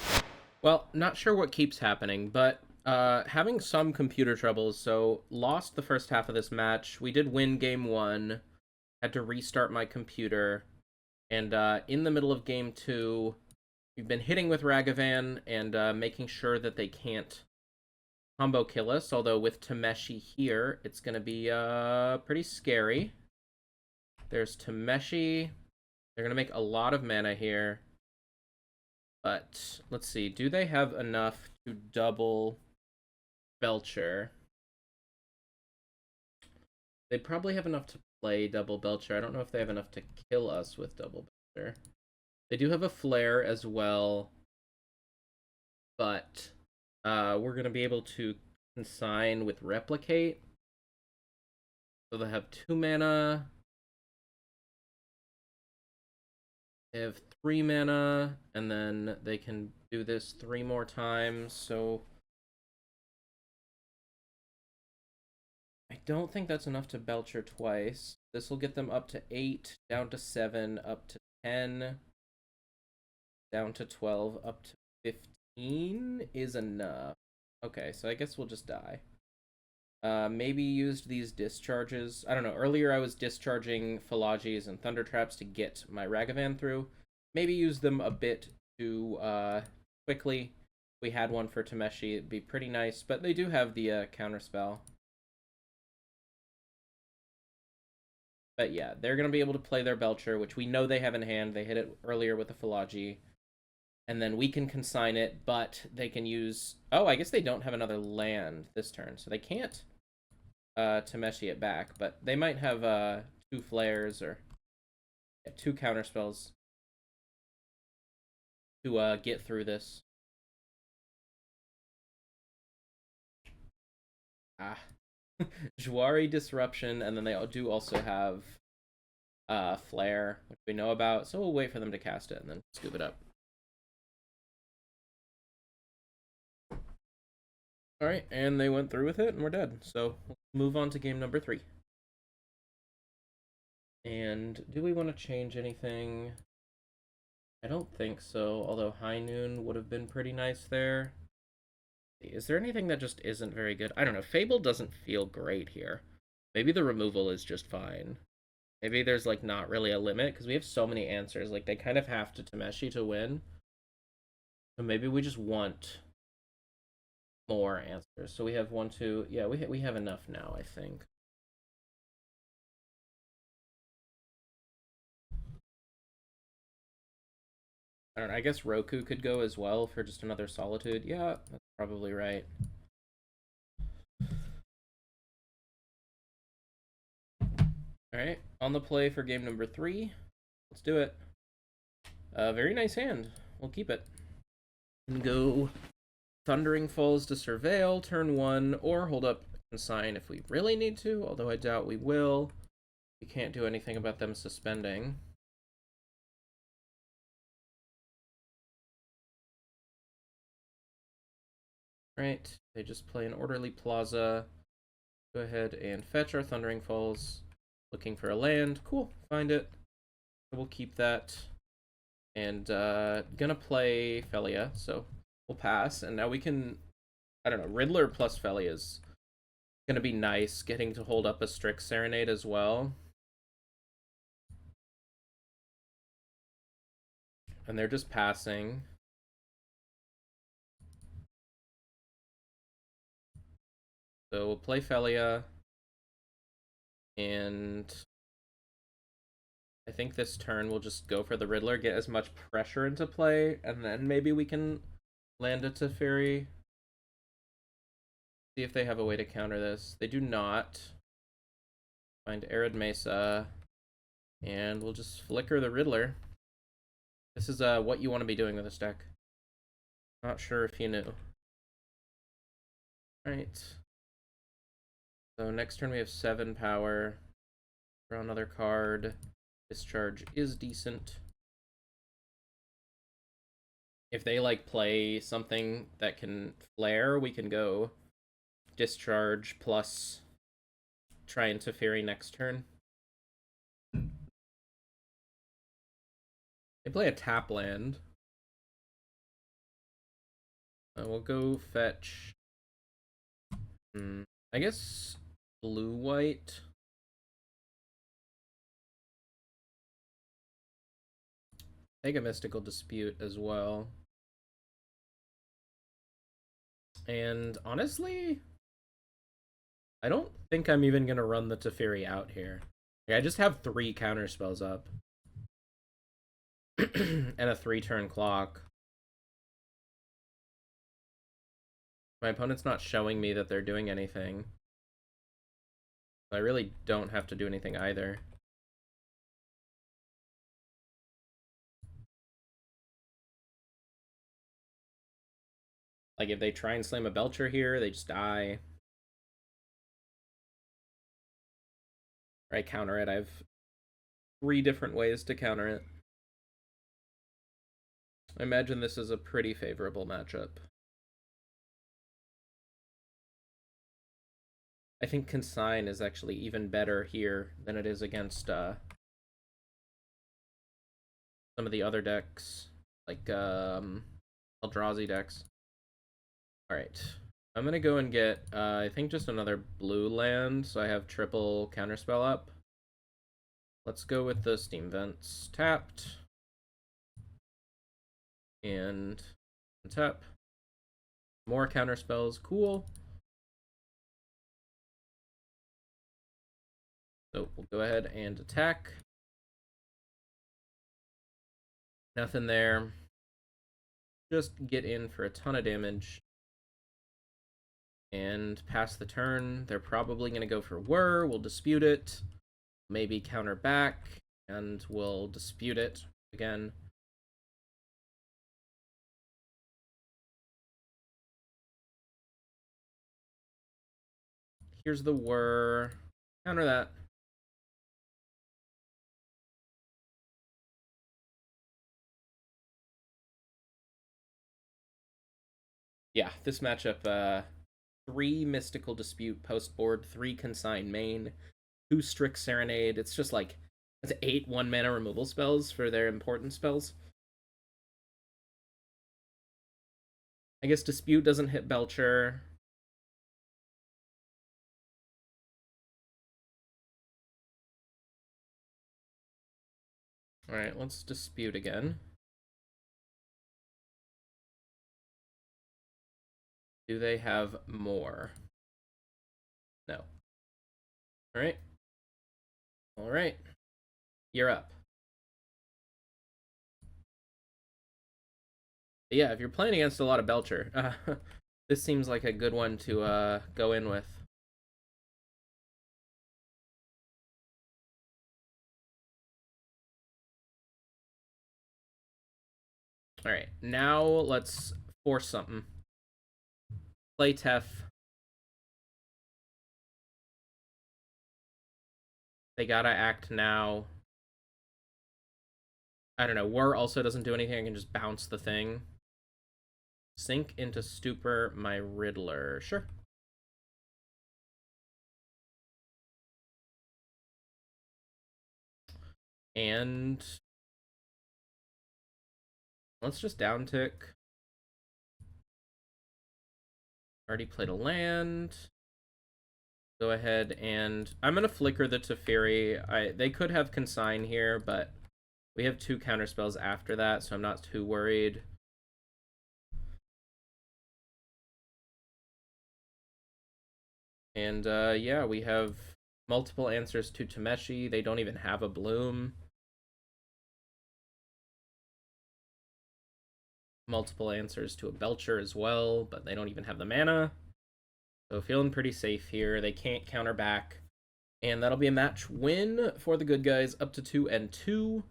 Speaker 1: Well, not sure what keeps happening, but having some computer troubles. So lost the first half of this match. We did win game 1. Had to restart my computer, and in the middle of game 2, we've been hitting with Ragavan and making sure that they can't combo kill us, although with Tameshi here, it's going to be pretty scary. There's Tameshi. They're going to make a lot of mana here. But, let's see, do they have enough to double Belcher? They'd probably have enough to play double Belcher. I don't know if they have enough to kill us with double Belcher. They do have a flare as well, but we're going to be able to consign with replicate. So they have 2 mana. They have 3 mana, and then they can do this 3 more times, so I don't think that's enough to Belcher twice. This will get them up to 8, down to 7, up to 10, down to 12, up to 15 is enough. Okay, so I guess we'll just die. Maybe used these discharges. I don't know. Earlier I was discharging Philogis and Thunder Traps to get my Ragavan through. Maybe use them a bit too quickly. If we had one for Tameshi, it'd be pretty nice. But they do have the counterspell. But yeah, they're going to be able to play their Belcher, which we know they have in hand. They hit it earlier with the Philogi. And then we can consign it, but they can use... Oh, I guess they don't have another land this turn, so they can't Tameshi it back, but they might have 2 flares or 2 counterspells to get through this. Jwari Disruption, and then they do also have Flare, which we know about, so we'll wait for them to cast it and then scoop it up. Alright, and they went through with it, and we're dead. So, we'll move on to game number 3. And do we want to change anything? I don't think so, although High Noon would have been pretty nice there. Is there anything that just isn't very good? I don't know. Fable doesn't feel great here. Maybe the removal is just fine. Maybe there's, like, not really a limit, because we have so many answers. Like, they kind of have to Tameshi to win. So maybe we just want more answers. So we have 1, 2... Yeah, we have enough now, I think. I don't know, I guess Roku could go as well for just another Solitude. Yeah, that's probably right. Alright, on the play for game number 3. Let's do it. Very nice hand. We'll keep it. And go Thundering Falls to Surveil, turn 1, or hold up Consign if we really need to, although I doubt we will. We can't do anything about them suspending. Right, they just play an Orderly Plaza. Go ahead and fetch our Thundering Falls. Looking for a land. Cool, find it. We'll keep that. And gonna play Felia, so we'll pass. And now we can, I don't know, Riddler plus Felia is gonna be nice, getting to hold up a Strix Serenade as well. And they're just passing. So we'll play Felia. And I think this turn we'll just go for the Riddler, get as much pressure into play, and then maybe we can land a Teferi. See if they have a way to counter this. They do not. Find Arid Mesa. And we'll just flicker the Riddler. This is what you want to be doing with this deck. Not sure if you knew. Alright. So next turn we have 7 power. Draw another card. Discharge is decent. If they like play something that can flare, we can go discharge plus try and Teferi next turn. They play a tap land. We'll go fetch. I guess blue-white. Take a Mystical Dispute as well. And honestly, I don't think I'm even going to run the Teferi out here. Like, I just have 3 counterspells up. And a 3-turn clock. My opponent's not showing me that they're doing anything. I really don't have to do anything either. Like, if they try and slam a Belcher here, they just die. Or I counter it. I have 3 different ways to counter it. I imagine this is a pretty favorable matchup. I think Consign is actually even better here than it is against some of the other decks, like Eldrazi decks. Alright. I'm gonna go and get, I think just another blue land, so I have triple counterspell up. Let's go with the Steam Vents tapped. And tap. More counterspells, cool. So we'll go ahead and attack. Nothing there. Just get in for a ton of damage. And pass the turn. They're probably going to go for Whir. We'll dispute it. Maybe counter back. And we'll dispute it again. Here's the Whir. Counter that. Yeah, this matchup, 3 Mystical Dispute post board, 3 Consign main, 2 Strict Serenade. It's just like, it's 8 1-mana removal spells for their important spells. I guess Dispute doesn't hit Belcher. Alright, let's Dispute again. Do they have more? No. Alright. Alright. You're up. But yeah, if you're playing against a lot of Belcher, this seems like a good one to go in with. Alright, now let's force something. Play Tef. They gotta act now. I don't know. Whir also doesn't do anything. I can just bounce the thing. Sink into Stupor my Riddler. Sure. And let's just downtick. Already played a land. Go ahead and I'm gonna flicker the Teferi. They could have Consign here, but we have 2 counterspells after that, so I'm not too worried. And yeah, we have multiple answers to Tameshi. They don't even have a bloom. Multiple answers to a Belcher as well, but they don't even have the mana. So feeling pretty safe here. They can't counter back. And that'll be a match win for the good guys, up to 2-2.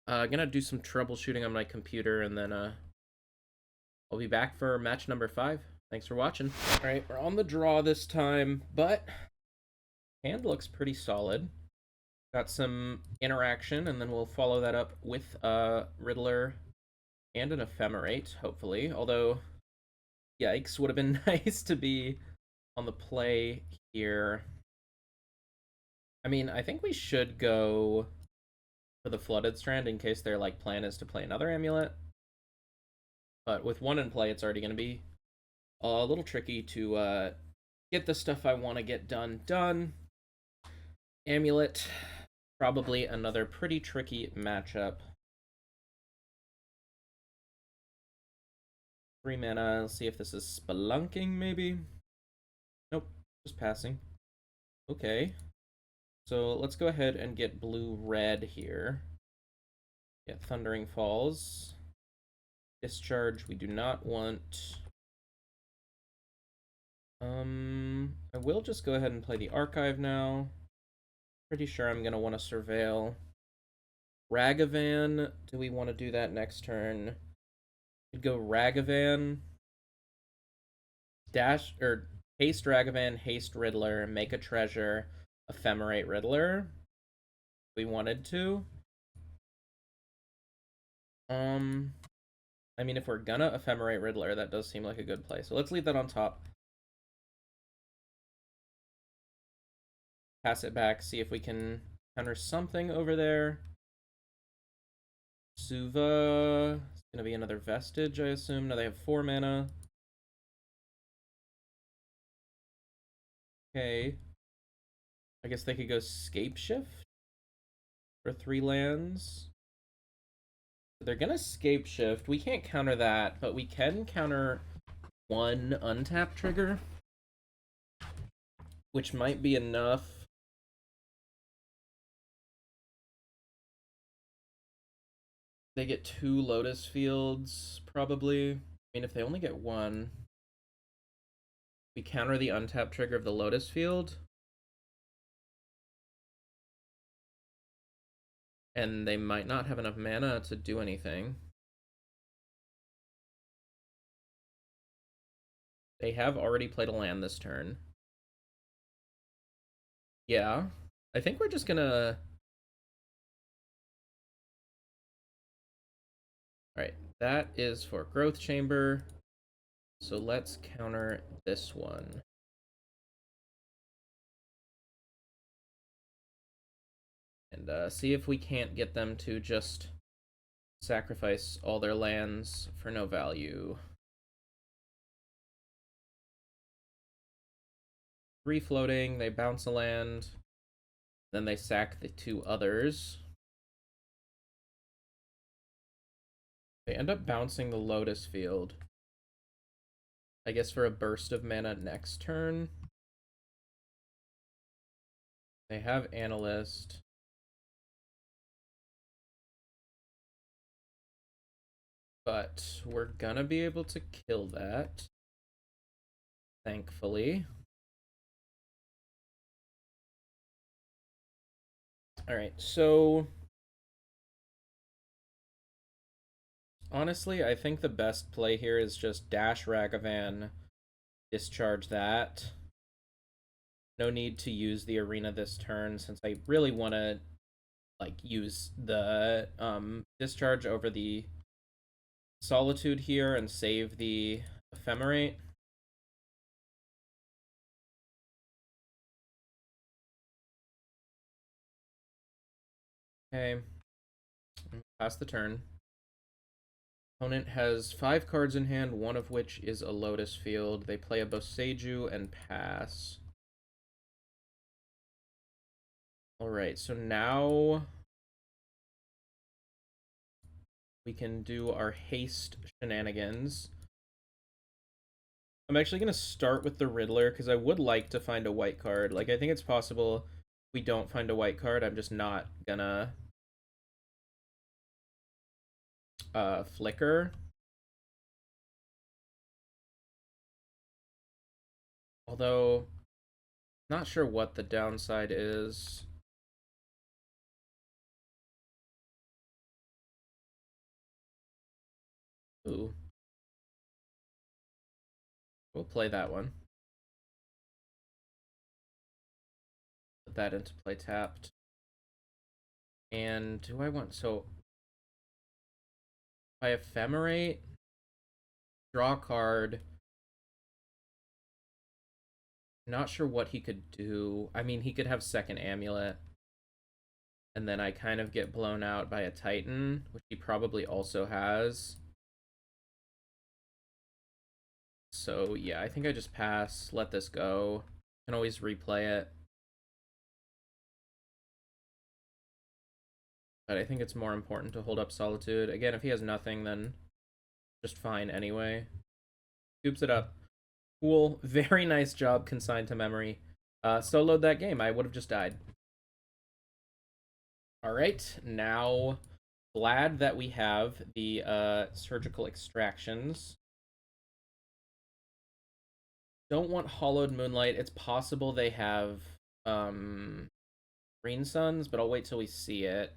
Speaker 1: Gonna do some troubleshooting on my computer, and then I'll be back for match number 5. Thanks for watching. Alright, we're on the draw this time, but hand looks pretty solid. Got some interaction, and then we'll follow that up with Riddler and an Ephemerate, hopefully. Although, yikes, would have been nice to be on the play here. I mean, I think we should go for the Flooded Strand in case their plan is to play another Amulet. But with 1 in play, it's already going to be a little tricky to get the stuff I want to get done. Amulet, probably another pretty tricky matchup. 3 mana. Let's see if this is Spelunking, maybe. Nope, just passing. Okay. So let's go ahead and get blue-red here. Get Thundering Falls. Discharge, we do not want. I will just go ahead and play the Archive now. Pretty sure I'm going to want to Surveil. Ragavan, do we want to do that next turn? Could go Ragavan. Dash or haste Ragavan, haste Riddler, make a treasure, ephemerate Riddler. We wanted to. I mean, if we're gonna ephemerate Riddler, that does seem like a good play. So let's leave that on top. Pass it back, see if we can counter something over there. Suva is gonna be another Vestige, I assume. Now they have 4 mana. Okay. I guess they could go Scape Shift for 3 lands. They're gonna Scape Shift. We can't counter that, but we can counter 1 untap trigger, which might be enough. They get 2 Lotus Fields, probably. I mean, if they only get 1, we counter the untap trigger of the Lotus Field. And they might not have enough mana to do anything. They have already played a land this turn. Yeah. I think we're just gonna... Alright, that is for Growth Chamber. So let's counter this one. And see if we can't get them to just sacrifice all their lands for no value. 3 floating, they bounce a land, then they sack the 2 others. They end up bouncing the Lotus Field. I guess for a burst of mana next turn. They have Analyst. But we're gonna be able to kill that. Thankfully. Alright, so... honestly, I think the best play here is just dash Ragavan, discharge that. No need to use the arena this turn, since I really want to like use the discharge over the Solitude here and save the Ephemerate. Okay. Pass the turn. Opponent has 5 cards in hand, one of which is a Lotus Field. They play a Boseiju and pass. Alright, so now we can do our haste shenanigans. I'm actually going to start with the Riddler, because I would like to find a white card. Like, I think it's possible we don't find a white card. I'm just not gonna flicker. Although, not sure what the downside is. Ooh. We'll play that one. Put that into play tapped. And do I want... so, if I Ephemerate, draw a card... not sure what he could do. I mean, he could have second Amulet. And then I kind of get blown out by a Titan, which he probably also has. So, yeah, I think I just pass, let this go. Can always replay it. But I think it's more important to hold up Solitude. Again, if he has nothing, then just fine anyway. Scoops it up. Cool. Very nice job, Consigned to Memory. Soloed that game. I would have just died. Alright, now glad that we have the surgical extractions. Don't want Hollowed Moonlight. It's possible they have Green Suns, but I'll wait till we see it.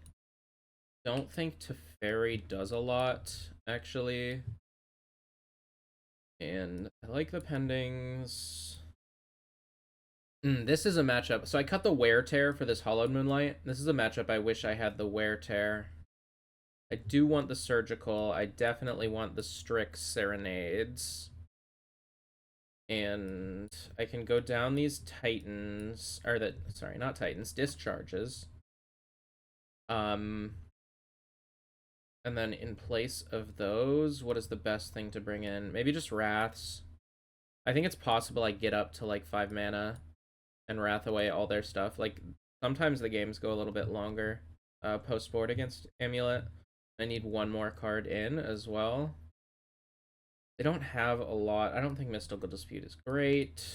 Speaker 1: Don't think Teferi does a lot, actually. And I like the pendings. This is a matchup. So I cut the Wear Tear for this Hollowed Moonlight. This is a matchup I wish I had the Wear Tear. I do want the Surgical. I definitely want the Strix Serenades. And I can go down these Titans, or sorry, not Titans, Discharges. And then in place of those, what is the best thing to bring in? Maybe just Wraths. I think it's possible I get up to like 5 mana and Wrath away all their stuff. Like, sometimes the games go a little bit longer post-board against Amulet. I need one more card in as well. They don't have a lot. I don't think Mystical Dispute is great.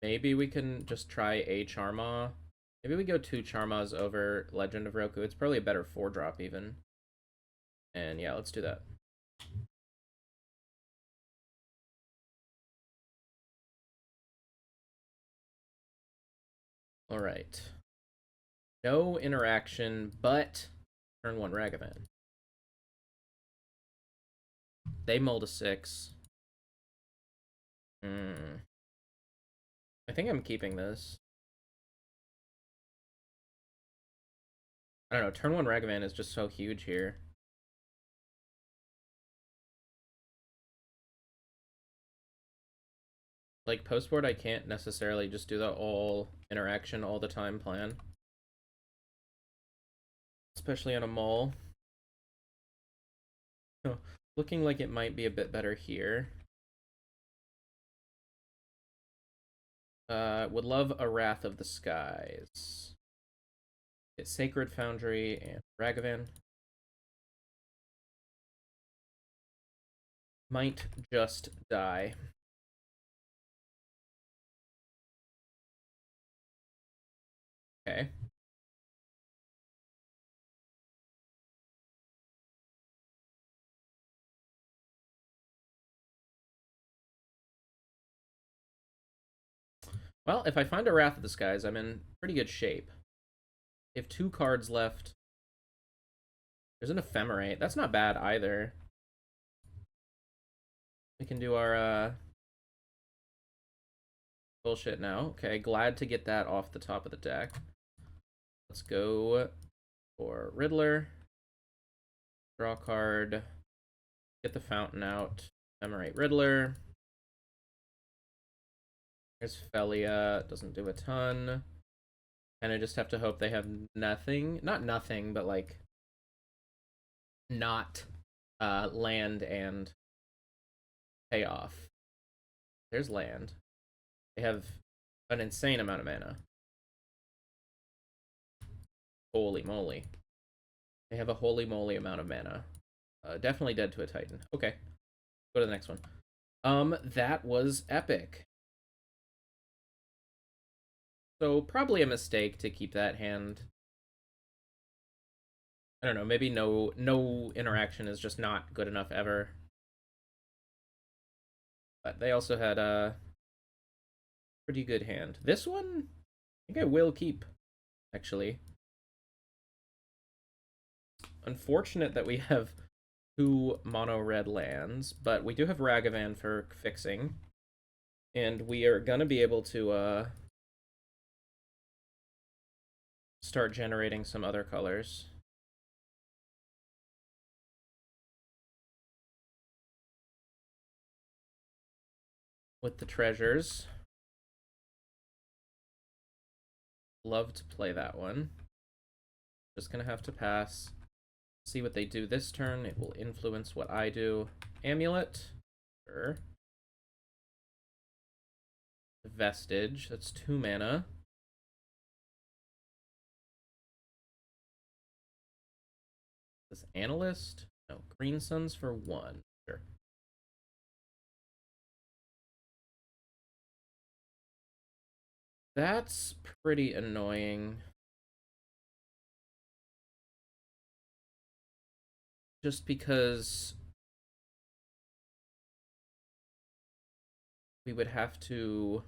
Speaker 1: Maybe we can just try a Charma. Maybe we go 2 Charmas over Legend of Roku. It's probably a better 4-drop even. And yeah, let's do that. Alright. No interaction, but turn 1 Ragavan. They mull to 6. I think I'm keeping this. I don't know, turn 1 Ragavan is just so huge here. Like, postboard, I can't necessarily just do the all interaction all the time plan. Especially on a mull. So, looking like it might be a bit better here. Would love a Wrath of the Skies. Get Sacred Foundry and Ragavan. Might just die. Okay. Well, if I find a Wrath of the Skies, I'm in pretty good shape. We have 2 cards left. There's an Ephemerate. That's not bad either. We can do our bullshit now. Okay, glad to get that off the top of the deck. Let's go for Riddler. Draw a card. Get the fountain out. Ephemerate Riddler. There's Felia. Doesn't do a ton. And I just have to hope they have nothing. Not nothing, but like not land and payoff. There's land. They have an insane amount of mana. Holy moly. They have a holy moly amount of mana. Definitely dead to a Titan. Okay. Go to the next one. That was epic. So probably a mistake to keep that hand. I don't know, maybe no interaction is just not good enough ever. But they also had a pretty good hand. This one, I think I will keep, actually. Unfortunate that we have 2 mono red lands, but we do have Ragavan for fixing. And we are gonna be able to start generating some other colors. With the treasures. Love to play that one. Just gonna have to pass. See what they do this turn. It will influence what I do. Amulet. Sure. Vestige. That's 2 mana. This Analyst. No, Green Suns for 1. Sure. That's pretty annoying. Just because we would have to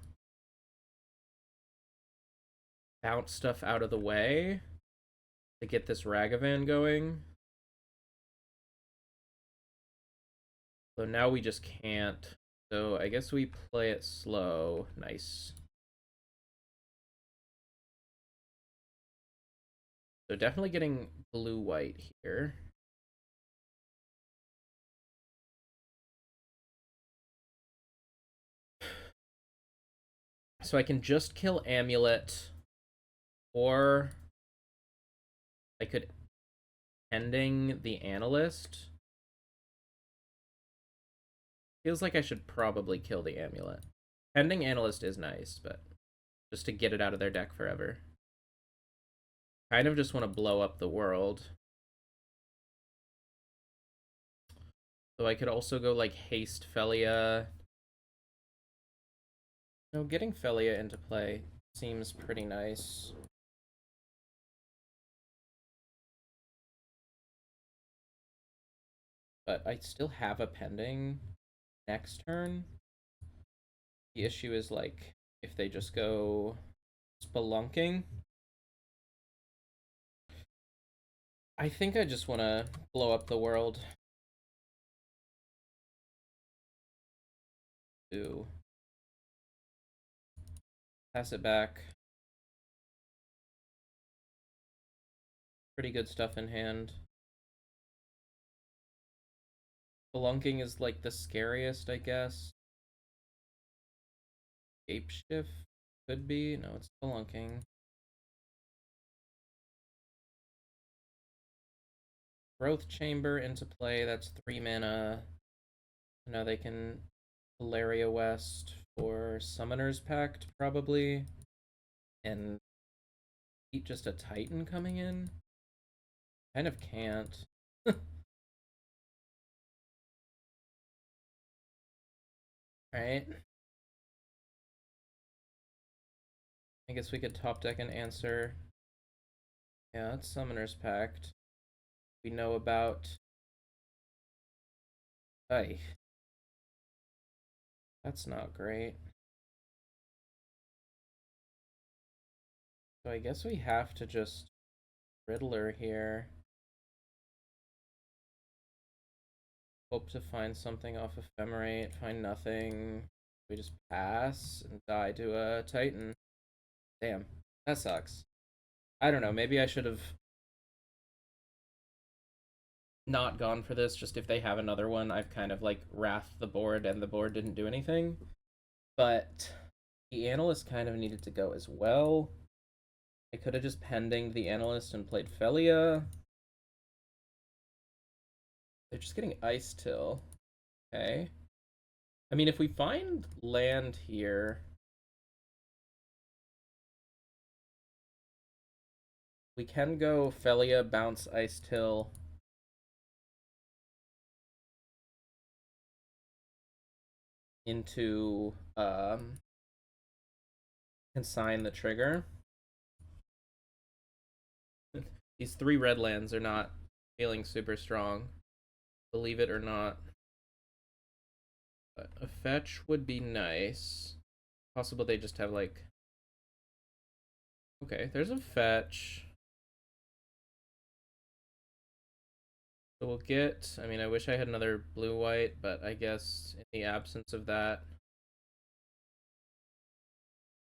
Speaker 1: bounce stuff out of the way to get this Ragavan going. So now we just can't. So I guess we play it slow. Nice. So definitely getting blue-white here. So I can just kill Amulet, or I could ending the Analyst. Feels like I should probably kill the Amulet. Ending Analyst is nice, but just to get it out of their deck forever. Kind of just want to blow up the world. So I could also go like Haste Felia. No, getting Felia into play seems pretty nice. But I still have a pending next turn. The issue is like if they just go spelunking. I think I just want to blow up the world. To pass it back. Pretty good stuff in hand. Spelunking is like the scariest, I guess. Apeshift could be. No, it's spelunking. Growth Chamber into play. That's 3 mana. Now they can Valeria West for Summoner's Pact, probably. And beat just a Titan coming in. Kind of can't. Alright. I guess we could top deck and answer. Yeah, it's Summoner's Pact. We know about. Ay. That's not great. So I guess we have to just Riddler here. Hope to find something off Ephemerate, find nothing. We just pass and die to a Titan. Damn, that sucks. I don't know, maybe I should have not gone for this. Just if they have another one, I've kind of like wrathed the board and the board didn't do anything. But the Analyst kind of needed to go as well. I could have just pendinged the Analyst and played Felia. They're just getting Ice Till. Okay. I mean, if we find land here, we can go Felia, bounce Ice Till. Into consign the trigger. These 3 red lands are not feeling super strong, believe it or not. But a fetch would be nice. Possible they just have like. Okay, there's a fetch. So we'll get. I mean, I wish I had another blue-white, but I guess in the absence of that,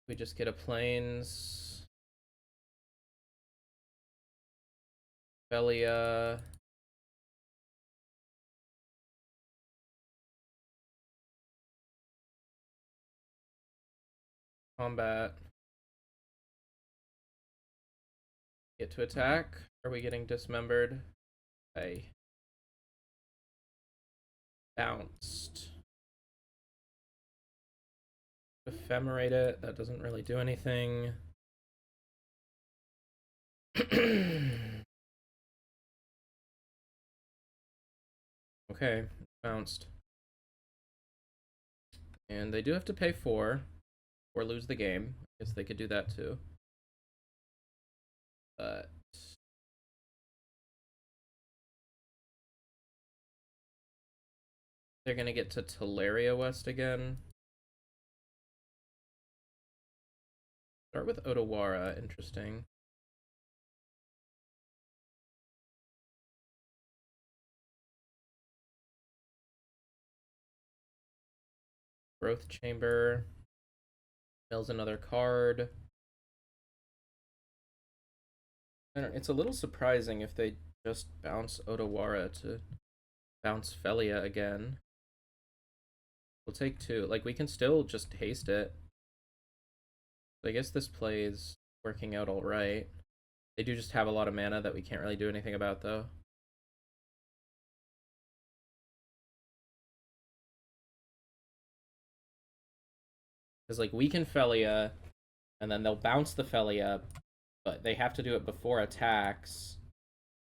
Speaker 1: we just get a plains. Felia. Combat. Get to attack. Are we getting dismembered? I bounced. Ephemerate it. That doesn't really do anything. Okay, bounced. And they do have to pay 4 or lose the game. I guess they could do that too. But they're gonna get to Teleria West again. Start with Otawara, interesting. Growth Chamber. Mills another card. It's a little surprising if they just bounce Otawara to bounce Felia again. We'll take 2. Like, we can still just haste it. I guess this play is working out alright. They do just have a lot of mana that we can't really do anything about, though. Because, like, we can Felia, and then they'll bounce the Felia, but they have to do it before attacks,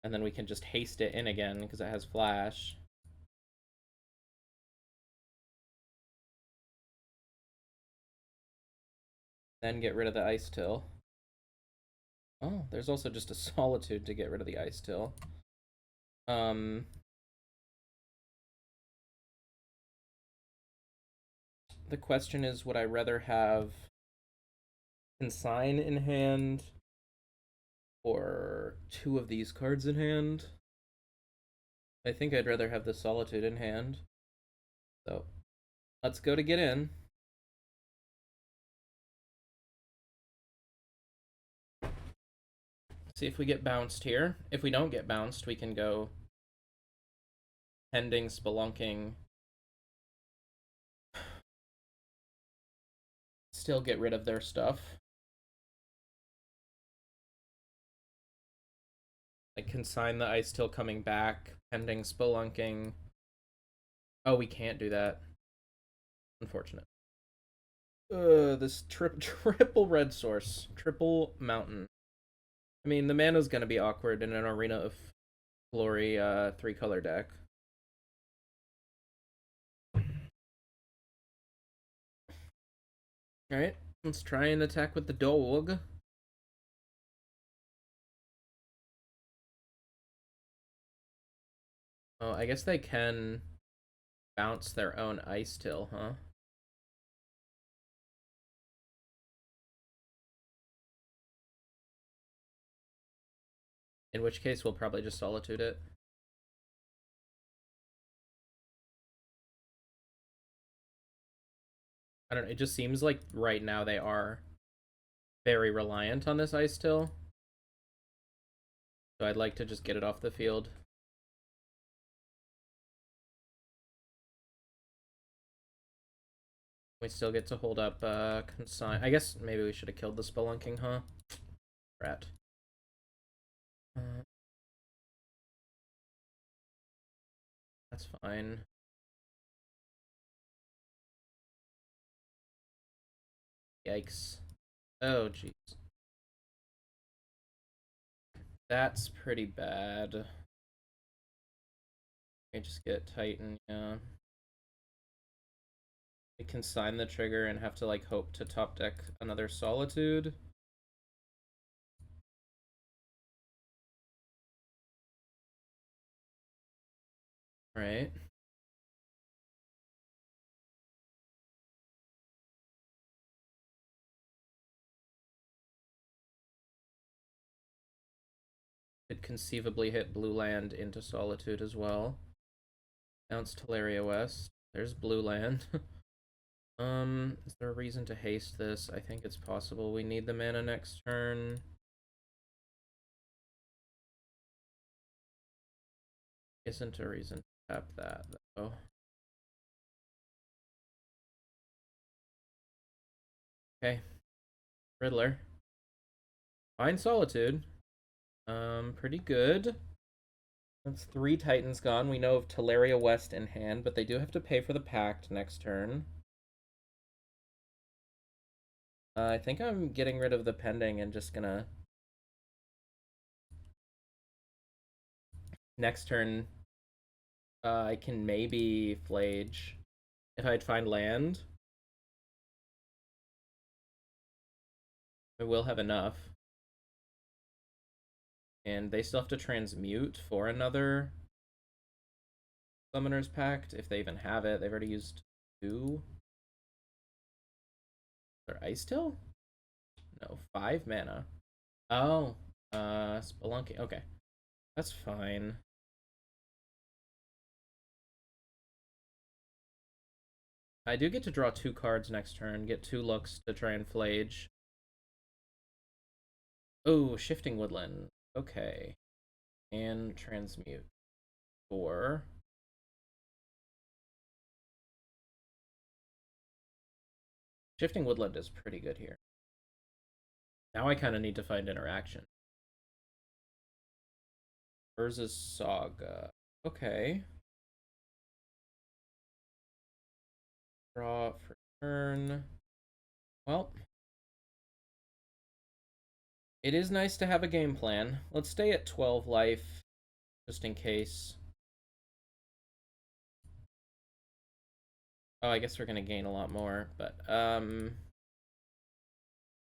Speaker 1: and then we can just haste it in again, because it has flash. Then get rid of the Ice Till. Oh, there's also just a Solitude to get rid of the Ice Till. The question is, would I rather have Consign in hand or 2 of these cards in hand? I think I'd rather have the Solitude in hand. So, let's go to get in. See if we get bounced here. If we don't get bounced, we can go Pending, Spelunking. Still get rid of their stuff. Like, Consign the Ice Till coming back. Pending, Spelunking. Oh, we can't do that. Unfortunate. This triple red source. Triple mountain. I mean, the mana's gonna be awkward in an Arena of Glory 3-color deck. Alright, let's try and attack with the dog. Oh, I guess they can bounce their own Ice Till, huh? In which case, we'll probably just Solitude it. I don't know, it just seems like right now they are very reliant on this Ice Till. So I'd like to just get it off the field. We still get to hold up Consign. I guess maybe we should have killed the Spelunking, huh? Rat. That's fine. Yikes. Oh, jeez. That's pretty bad. I just get Titan, yeah. We can sign the trigger and have to, like, hope to top deck another Solitude. Right. Could conceivably hit blue land into Solitude as well. Bounce Teleria West. There's blue land. Is there a reason to haste this? I think it's possible. We need the mana next turn. Isn't a reason to tap that, though. Okay. Riddler. Fine Solitude. Pretty good. That's 3 Titans gone. We know of Teleria West in hand, but they do have to pay for the Pact next turn. I think I'm getting rid of the Pending and just gonna... Next turn, I can maybe Flage if I'd find land. I will have enough. And they still have to transmute for another Summoner's Pact, if they even have it. They've already used 2. Their Ice Till? No, 5 mana. Oh, Spelunking. Okay, that's fine. I do get to draw 2 cards next turn, get 2 looks to try and Flage. Oh, Shifting Woodland. Okay. And Transmute. 4. Shifting Woodland is pretty good here. Now I kind of need to find interaction. Urza's Saga. Okay. Draw for turn. Well, it is nice to have a game plan. Let's stay at 12 life, just in case. Oh, I guess we're gonna gain a lot more, but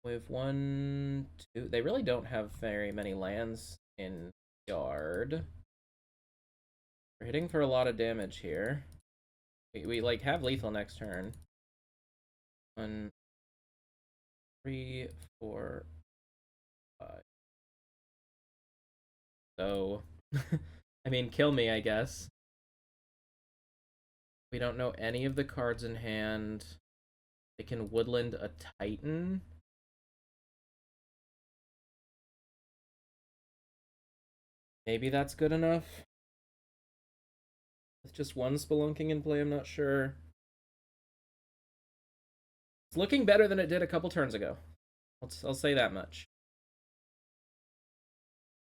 Speaker 1: we have 1, 2. They really don't have very many lands in yard. We're hitting for a lot of damage here. We like have lethal next turn. 1, 3, 4, 5. So, I mean, kill me, I guess. We don't know any of the cards in hand. They can woodland a Titan. Maybe that's good enough. With just 1 Spelunking in play, I'm not sure. It's looking better than it did a couple turns ago. I'll say that much.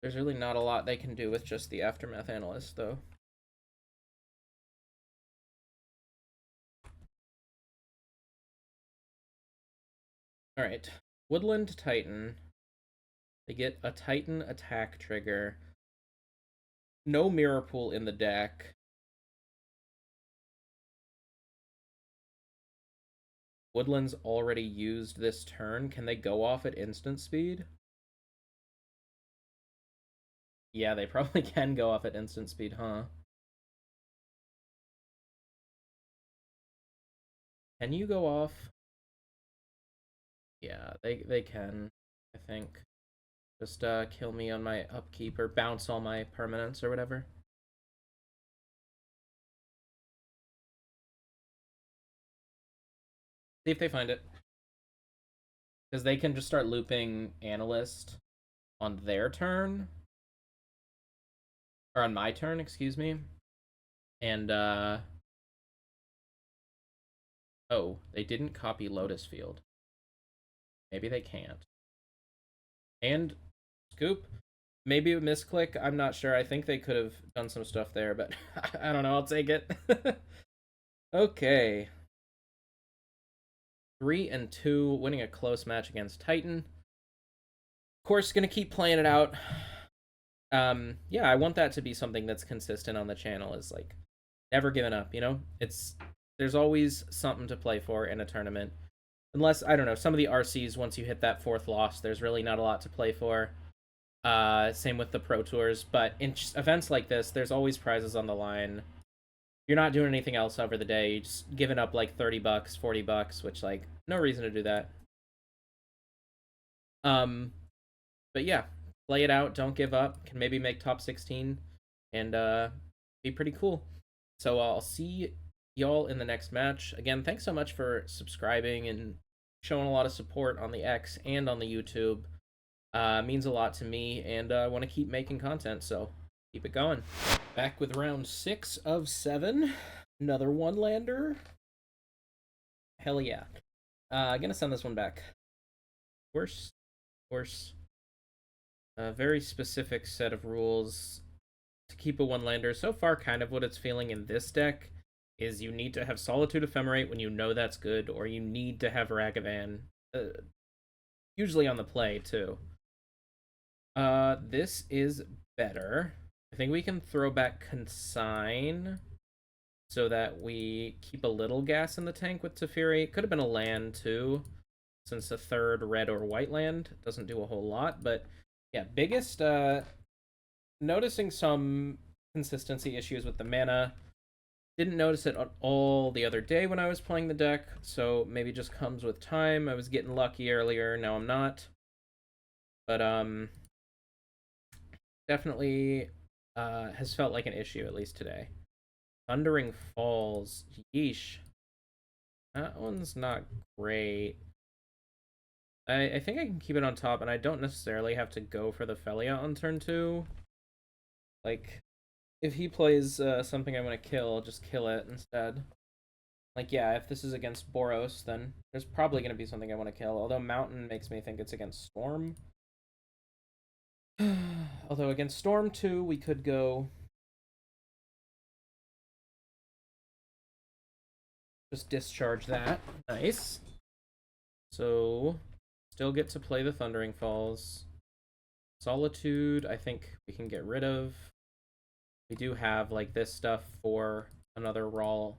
Speaker 1: There's really not a lot they can do with just the Aftermath Analyst, though. Alright. Woodland Titan. They get a Titan attack trigger. No Mirror Pool in the deck. Woodland's already used this turn. Can they go off at instant speed? Yeah, they probably can go off at instant speed, huh? Can you go off? Yeah, they can, I think. Just kill me on my upkeep or bounce all my permanents or whatever. See if they find it. Because they can just start looping Analyst on their turn. Or on my turn, excuse me. And, oh, they didn't copy Lotus Field. Maybe they can't. And Scoop. Maybe a misclick. I'm not sure. I think they could have done some stuff there, but I don't know. I'll take it. Okay. 3 and 2, winning a close match against Titan. Of course, gonna keep playing it out. Yeah, I want that to be something that's consistent on the channel. Is like never giving up. You know, there's always something to play for in a tournament. Unless, I don't know, some of the RCs, once you hit that 4th loss, there's really not a lot to play for. Same with the Pro Tours, but in events like this, there's always prizes on the line. You're not doing anything else over the day. You're just giving up like $30, $40, which, like, no reason to do that. But yeah, play it out. Don't give up. Can maybe make top 16 and be pretty cool. So I'll see y'all in the next match. Again, thanks so much for subscribing and showing a lot of support on the X and on the YouTube. Means a lot to me, and I want to keep making content, so keep it going. Back with round 6 of 7. Another one-lander. Hell yeah. Gonna send this one back. Worse. A very specific set of rules to keep a one-lander. So far, kind of what it's feeling in this deck is you need to have Solitude Ephemerate when you know that's good, or you need to have Ragavan, usually on the play, too. This is better. I think we can throw back Consign so that we keep a little gas in the tank with Teferi. It could have been a land, too, since a 3rd red or white land doesn't do a whole lot, but yeah, biggest, noticing some consistency issues with the mana. Didn't notice it at all the other day when I was playing the deck, so maybe just comes with time. I was getting lucky earlier, now I'm not. But, definitely, has felt like an issue, at least today. Thundering Falls, yeesh. That one's not great. I think I can keep it on top, and I don't necessarily have to go for the Felia on turn 2. Like, if he plays something I want to kill, I'll just kill it instead. Like, yeah, if this is against Boros, then there's probably going to be something I want to kill. Although Mountain makes me think it's against Storm. Although against Storm 2, we could go... just discharge that. Nice. So, still get to play the Thundering Falls. Solitude, I think we can get rid of. We do have, like, this stuff for another Rawl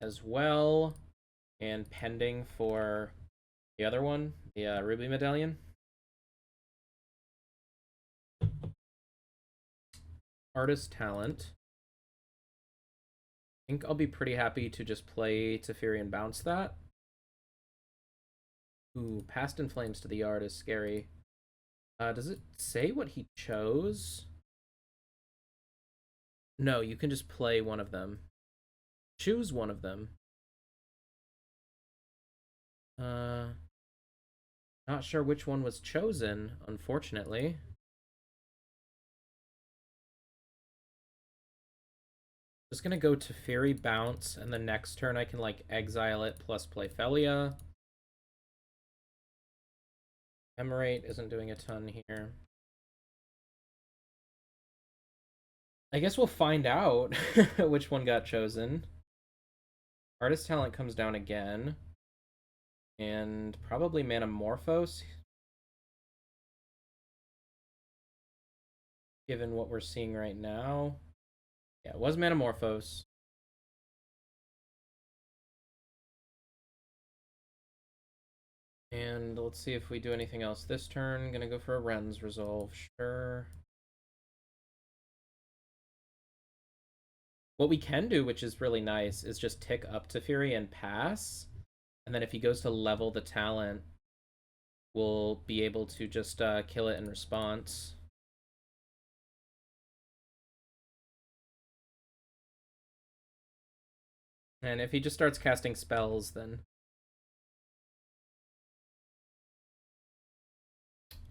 Speaker 1: as well. And pending for the other one, the Ruby Medallion. Artist Talent. I think I'll be pretty happy to just play Teferi and bounce that. Ooh, Past in Flames to the yard is scary. Does it say what he chose? No, you can just play one of them. Choose one of them. Not sure which one was chosen, unfortunately. Just gonna go Teferi, bounce, and the next turn I can, like, exile it plus play Felia. Emerate isn't doing a ton here. I guess we'll find out which one got chosen. Artist Talent comes down again. And probably Manamorphose. Given what we're seeing right now. Yeah, it was Manamorphose. And let's see if we do anything else this turn. Gonna go for a Ren's Resolve, sure. What we can do, which is really nice, is just tick up Teferi and pass. And then if he goes to level the talent, we'll be able to just kill it in response. And if he just starts casting spells, then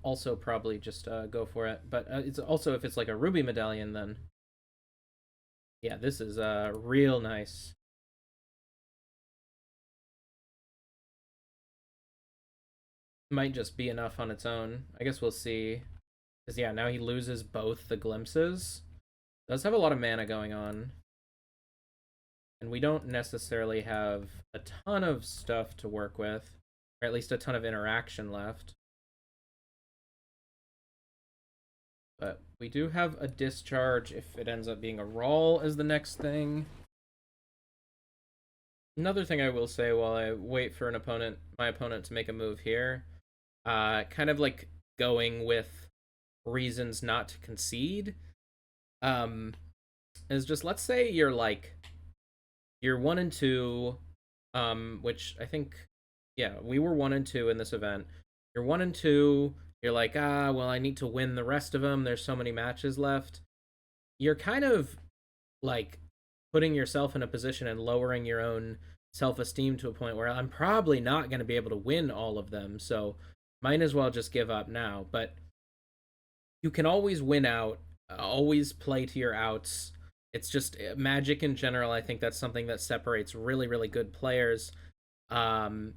Speaker 1: also probably just go for it. But it's also, if it's like a Ruby Medallion, then yeah, this is real nice. Might just be enough on its own. I guess we'll see. Because yeah, now he loses both the glimpses. Does have a lot of mana going on. And we don't necessarily have a ton of stuff to work with. Or at least a ton of interaction left. But we do have a discharge if it ends up being a Rawl as the next thing. Another thing I will say while I wait for my opponent to make a move here, kind of like going with reasons not to concede, is just, let's say you're 1-2, which I think, yeah, we were 1-2 in this event. You're 1-2. You're like, well, I need to win the rest of them. There's so many matches left. You're kind of like putting yourself in a position and lowering your own self-esteem to a point where I'm probably not going to be able to win all of them. So might as well just give up now. But you can always win out, always play to your outs. It's just Magic in general. I think that's something that separates really, really good players.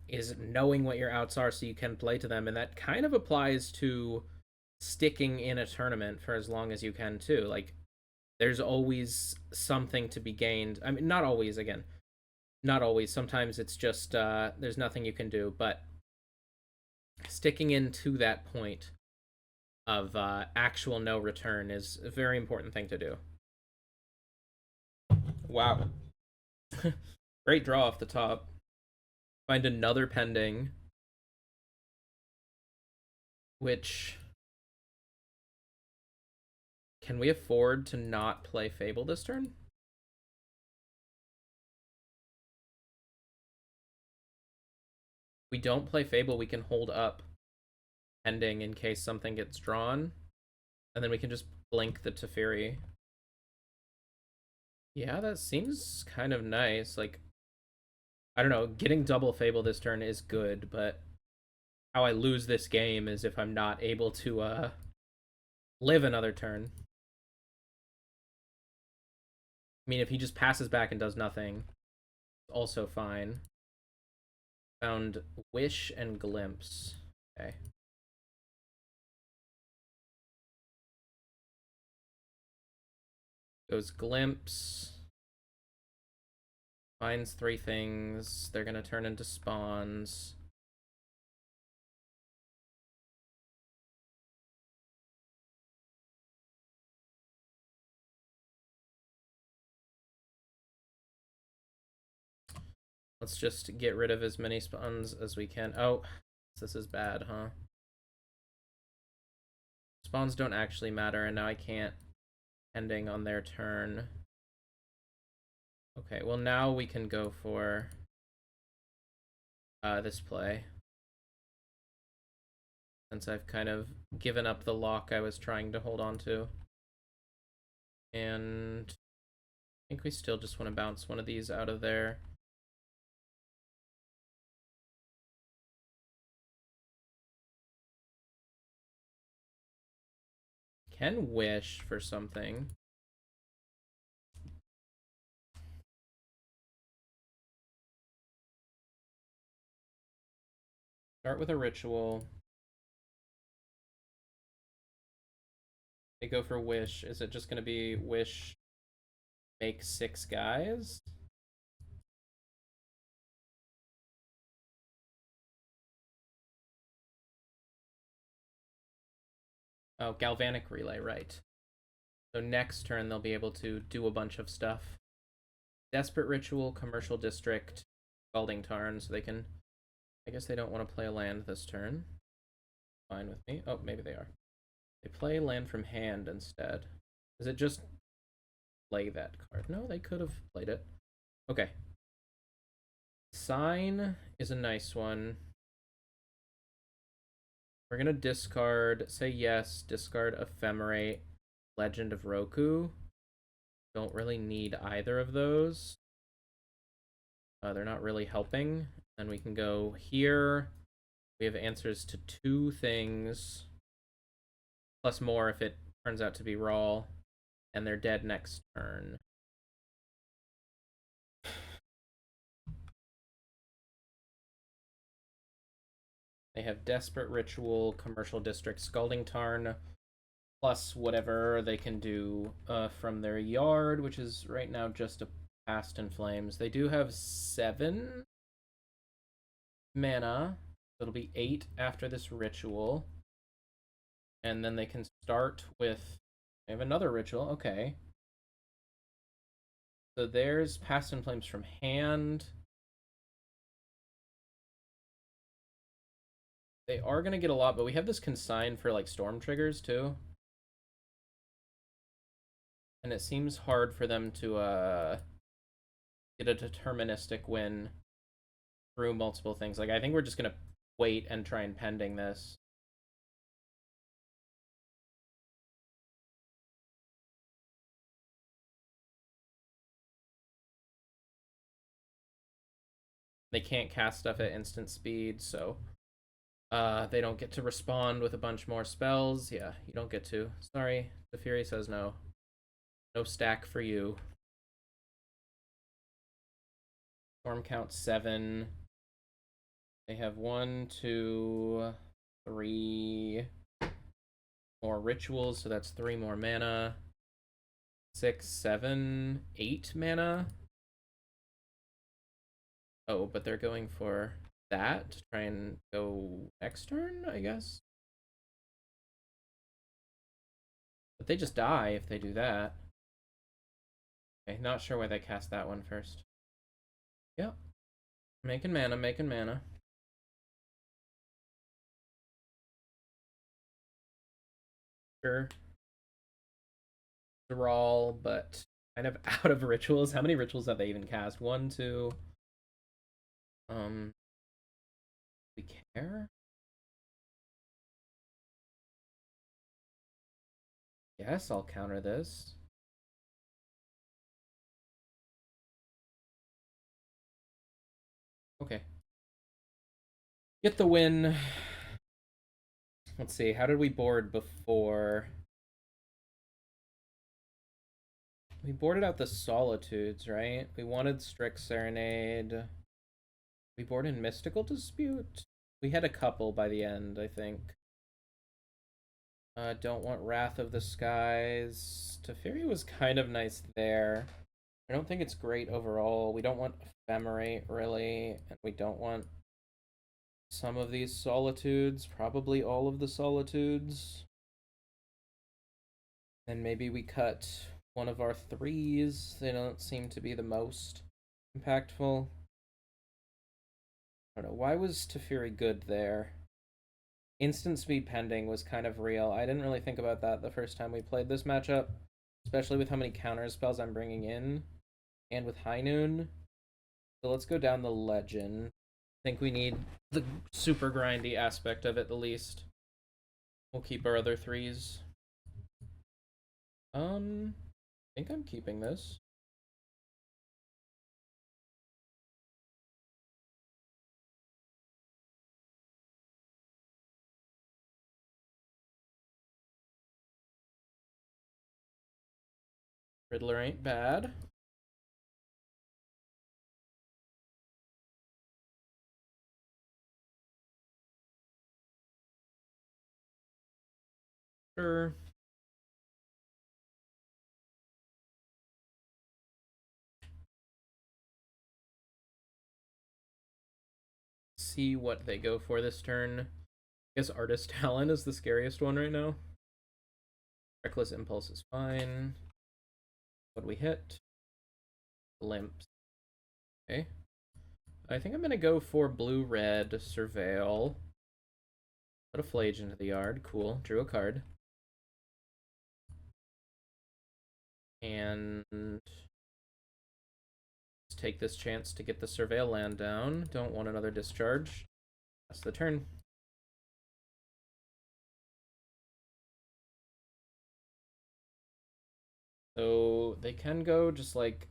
Speaker 1: Is knowing what your outs are so you can play to them, and that kind of applies to sticking in a tournament for as long as you can too. Like, there's always something to be gained. I mean, not always, again, not always. Sometimes it's just there's nothing you can do, but sticking in to that point of actual no return is a very important thing to do. Wow. Great draw off the top. Find another pending, which, can we afford to not play Fable this turn? We don't play Fable, we can hold up pending in case something gets drawn, and then we can just blink the Teferi. Yeah, that seems kind of nice. Like,
Speaker 2: I don't know, getting double Fable this turn is good, but how I lose this game is if I'm not able to live another turn. I mean, if he just passes back and does nothing, also fine. Found Wish and Glimpse. Okay. Goes Glimpse. Finds 3 things. They're gonna turn into spawns. Let's just get rid of as many spawns as we can. Oh, this is bad, huh? Spawns don't actually matter, and now I can't ending on their turn. Okay, well now we can go for this play. Since I've kind of given up the lock I was trying to hold on to. And I think we still just want to bounce one of these out of there. Can wish for something. Start with a ritual. They go for wish. Is it just going to be wish, make 6 guys? Oh, galvanic relay, right. So next turn they'll be able to do a bunch of stuff. Desperate ritual, commercial district, scalding tarn, so they can. I guess they don't want to play a land this turn. Fine with me. Oh, maybe they are. They play land from hand instead. Is it just play that card? No, they could have played it. Okay. Sign is a nice one. We're gonna discard, say yes, discard Ephemerate, Legend of Roku. Don't really need either of those. They're not really helping. Then we can go here. We have answers to 2 things. Plus more if it turns out to be raw. And they're dead next turn. They have Desperate Ritual, Commercial District, Scalding Tarn, plus whatever they can do from their yard, which is right now just a Past in Flames. They do have 7 mana. So it'll be 8 after this ritual. And then they can start with... They have another ritual. Okay. So there's Past in Flames from hand. They are going to get a lot, but we have this consign for like storm triggers too. And it seems hard for them to get a deterministic win through multiple things. Like, I think we're just going to wait and try and pending this. They can't cast stuff at instant speed, so they don't get to respond with a bunch more spells. Yeah, you don't get to. Sorry, the Fury says no. No stack for you. Storm count 7. They have 1, 2, 3 more rituals, so that's 3 more mana. 6, 7, 8 mana. Oh, but they're going for that to try and go next turn, I guess. But they just die if they do that. Okay, not sure why they cast that one first. Yep. Making mana, making mana. Sure. Thrall, but kind of out of rituals. How many rituals have they even cast? 1, 2. We care? Yes, I'll counter this. Okay. Get the win. Let's see, how did we board before? We boarded out the Solitudes, right? We wanted Strict Serenade. We boarded Mystical Dispute? We had a couple by the end, I think. Don't want Wrath of the Skies. Teferi was kind of nice there. I don't think it's great overall. We don't want Ephemerate, really. And we don't want some of these Solitudes. Probably all of the Solitudes. And maybe we cut one of our 3s. They don't seem to be the most impactful. I don't know. Why was Teferi good there? Instant speed pending was kind of real. I didn't really think about that the first time we played this matchup, especially with how many counter spells I'm bringing in, and with High Noon. So let's go down the legend. I think we need the super grindy aspect of it the least. We'll keep our other 3s. I think I'm keeping this. Riddler ain't bad. Sure. See what they go for this turn. I guess Artist Talent is the scariest one right now. Reckless Impulse is fine. What do we hit? Glimpse. Okay. I think I'm going to go for blue-red Surveil. Put a Flage into the yard. Cool. Drew a card. And let's take this chance to get the Surveil land down. Don't want another discharge. That's the turn. So they can go just like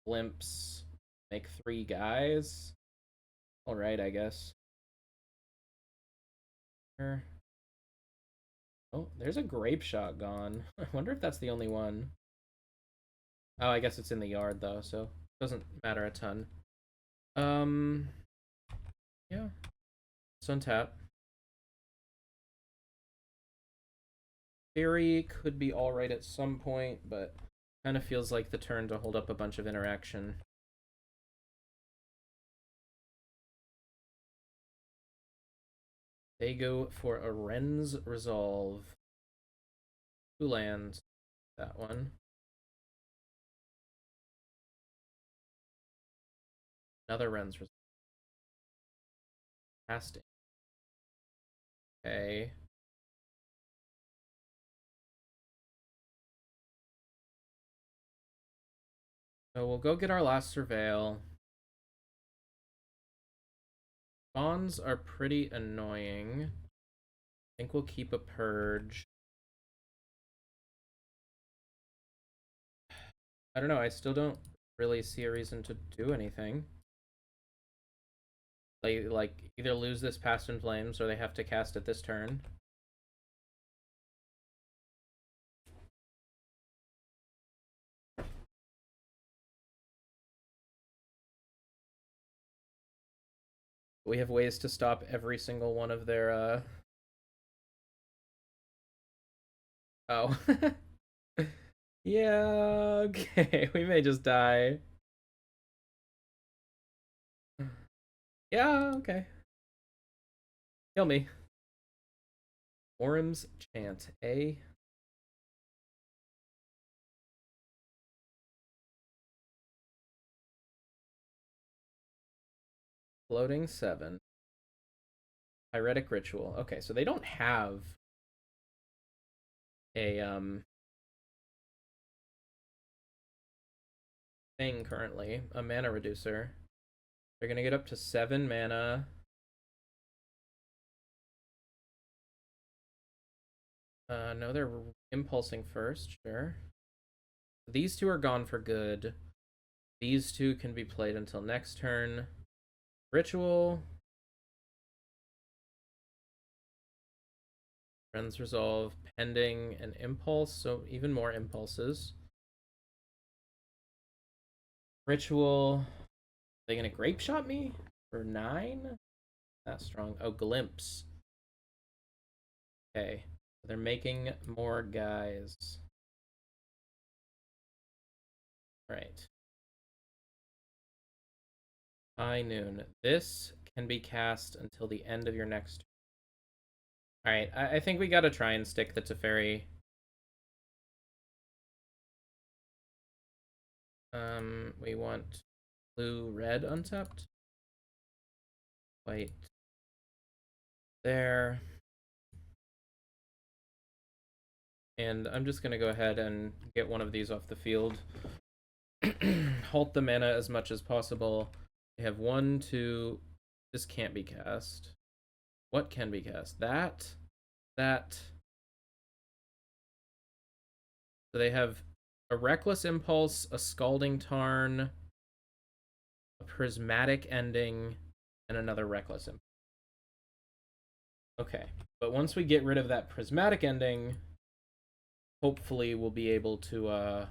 Speaker 2: glimpse, make 3 guys. Alright, I guess. Oh, there's a Grape Shot gone. I wonder if that's the only one. Oh, I guess it's in the yard though, so it doesn't matter a ton. Yeah. Let's untap. Theory could be alright at some point, but kind of feels like the turn to hold up a bunch of interaction. They go for a Wren's Resolve. 2 lands. That one. Another Wren's Resolve. Casting. Okay. So we'll go get our last Surveil. Spawns are pretty annoying. I think we'll keep a Purge. I don't know, I still don't really see a reason to do anything. They, like, either lose this Past in Flames or they have to cast it this turn. We have ways to stop every single one of their, Oh. Yeah, okay. We may just die. Yeah, okay. Kill me. Orm's Chant. A. Floating 7. Pyretic Ritual. Okay, so they don't have a thing currently, a mana reducer. They're gonna get up to 7 mana. No, they're impulsing first, sure. These 2 are gone for good. These 2 can be played until next turn. Ritual. Friends Resolve, pending, and Impulse, so even more impulses. Ritual. Are they gonna Grape Shot me for 9? That's strong. Oh, Glimpse. Okay. They're making more guys. Right. High Noon. This can be cast until the end of your next. Alright, I think we gotta try and stick the Teferi. We want blue, red untapped. White. There. And I'm just gonna go ahead and get one of these off the field. Halt the mana as much as possible. We have 1, 2. This can't be cast. What can be cast? That. So they have a Reckless Impulse, a Scalding Tarn, a Prismatic Ending, and another Reckless Impulse. Okay, but once we get rid of that Prismatic Ending, hopefully we'll be able to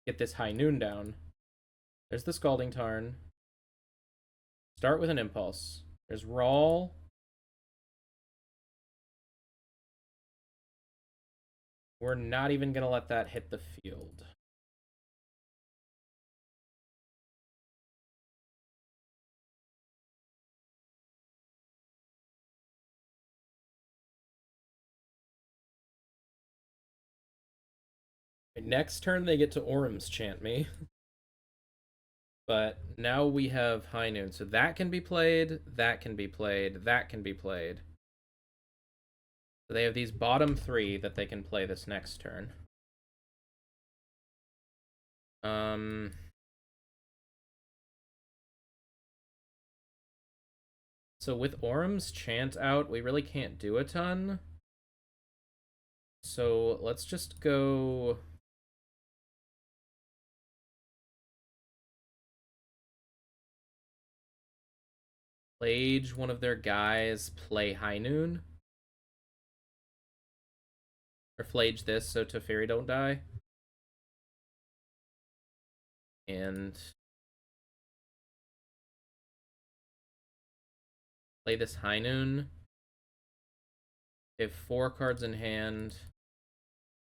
Speaker 2: get this High Noon down. There's the Scalding Tarn. Start with an Impulse. There's Rawl. We're not even going to let that hit the field. Next turn, they get to Orum's Chant me. But now we have High Noon. So that can be played, that can be played, that can be played. So they have these bottom 3 that they can play this next turn. So with Orum's Chant out, we really can't do a ton. So let's just go... Plage one of their guys, play High Noon. Or Flage this so Teferi don't die. And play this High Noon. They have 4 cards in hand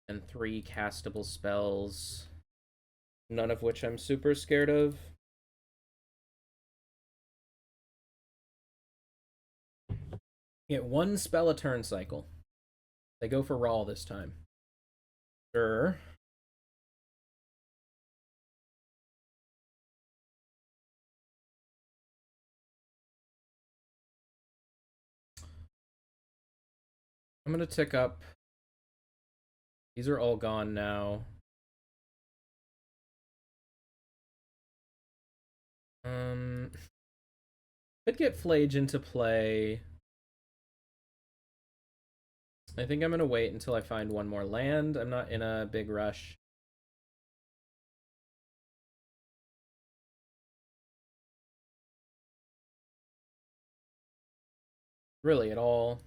Speaker 2: and 3 castable spells, none of which I'm super scared of. Get 1 spell a turn cycle. They go for Raw this time. Sure. I'm gonna tick up. These are all gone now. Could get Flage into play. I think I'm gonna wait until I find 1 more land. I'm not in a big rush. Really, at all.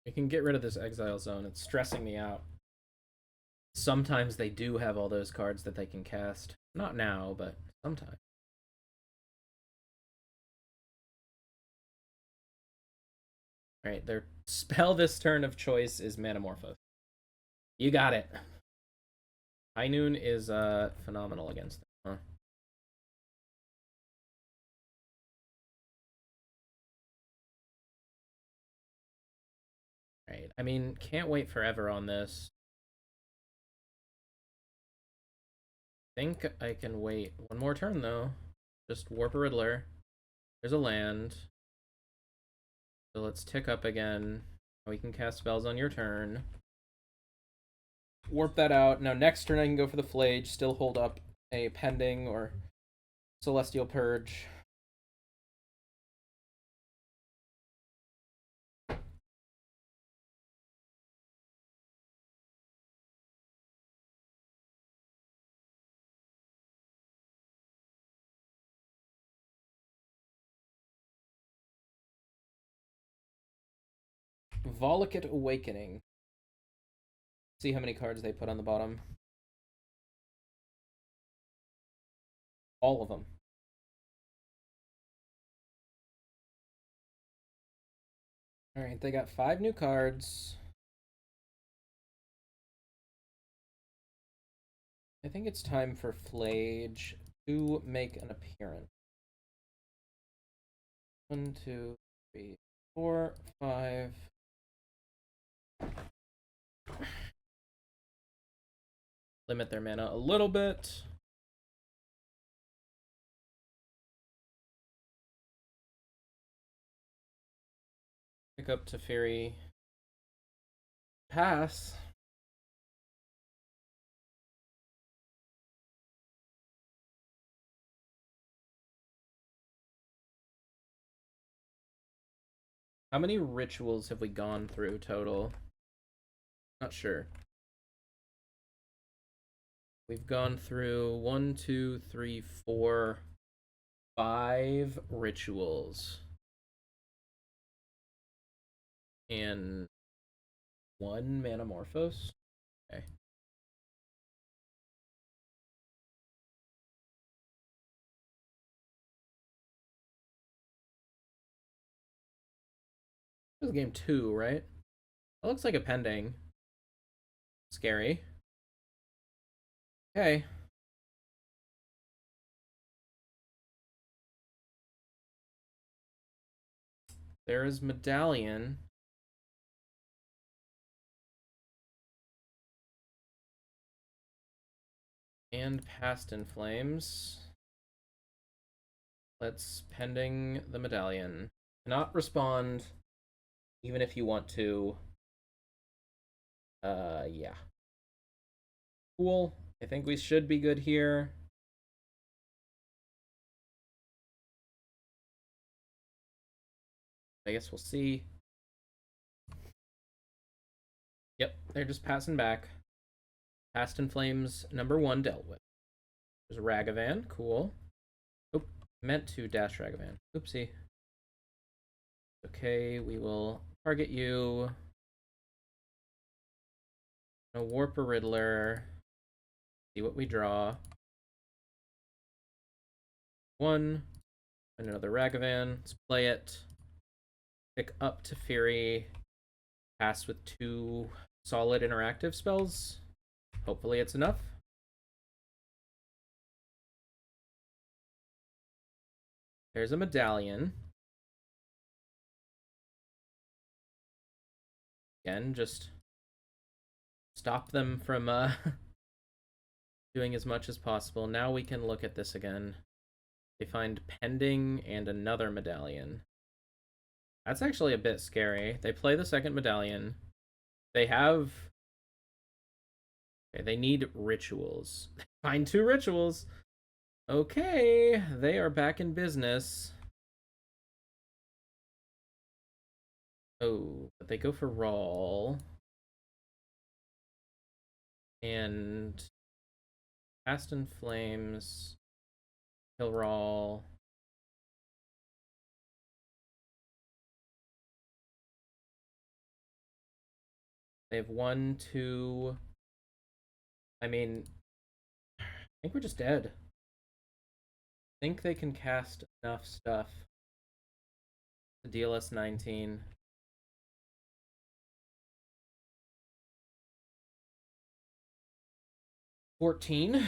Speaker 2: We can get rid of this exile zone. It's stressing me out. Sometimes they do have all those cards that they can cast. Not now, but sometimes. Alright, their spell this turn of choice is Manamorphose. You got it. High Noon is phenomenal against them, huh? Right. I mean, can't wait forever on this. Think I can wait 1 more turn, though. Just Warp a Riddler. There's a land. So let's tick up again. We can cast spells on your turn. Warp that out. Now next turn I can go for the Flage. Still hold up a Pending or Celestial Purge. Volakit Awakening. See how many cards they put on the bottom. All of them. Alright, they got 5 new cards. I think it's time for Flage to make an appearance. 1, 2, 3, 4, 5. Limit their mana a little bit. Pick up Teferi. Pass. How many rituals have we gone through total? Not sure. We've gone through 1, 2, 3, 4, 5 rituals. And 1 Manamorphose. Okay. This is game 2, right? That looks like a pending. Scary. Okay. There is Medallion. And Past in Flames. Let's pending the Medallion. Cannot respond, even if you want to. Yeah. Cool. I think we should be good here. I guess we'll see. Yep, they're just passing back. Past in Flames, number 1 dealt with. There's Ragavan, cool. Oop, meant to dash Ragavan. Oopsie. Okay, we will target you. A Warp a Riddler. See what we draw. 1. And another Ragavan. Let's play it. Pick up Teferi. Pass with 2 solid interactive spells. Hopefully it's enough. There's a Medallion. Again, just stop them from doing as much as possible. Now we can look at this again. They find pending and another Medallion. That's actually a bit scary. They play the second Medallion. They have... Okay, they need rituals. Find 2 rituals. Okay, they are back in business. Oh, but they go for Rawl. And Past in Flames. Kill Rawl. They have 1, 2. I mean, I think we're just dead. I think they can cast enough stuff to deal us 19. 14.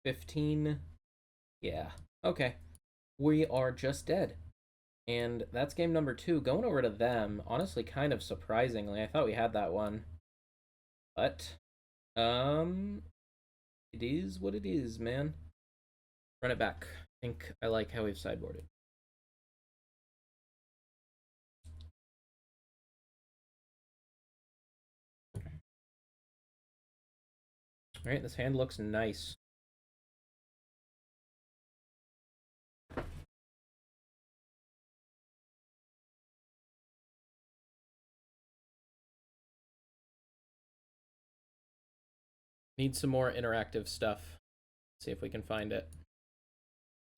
Speaker 2: 15. Yeah. Okay. We are just dead. And that's game number 2. Going over to them, honestly, kind of surprisingly. I thought we had that one. But, it is what it is, man. Run it back. I think I like how we've sideboarded. Alright, this hand looks nice. Need some more interactive stuff. See if we can find it.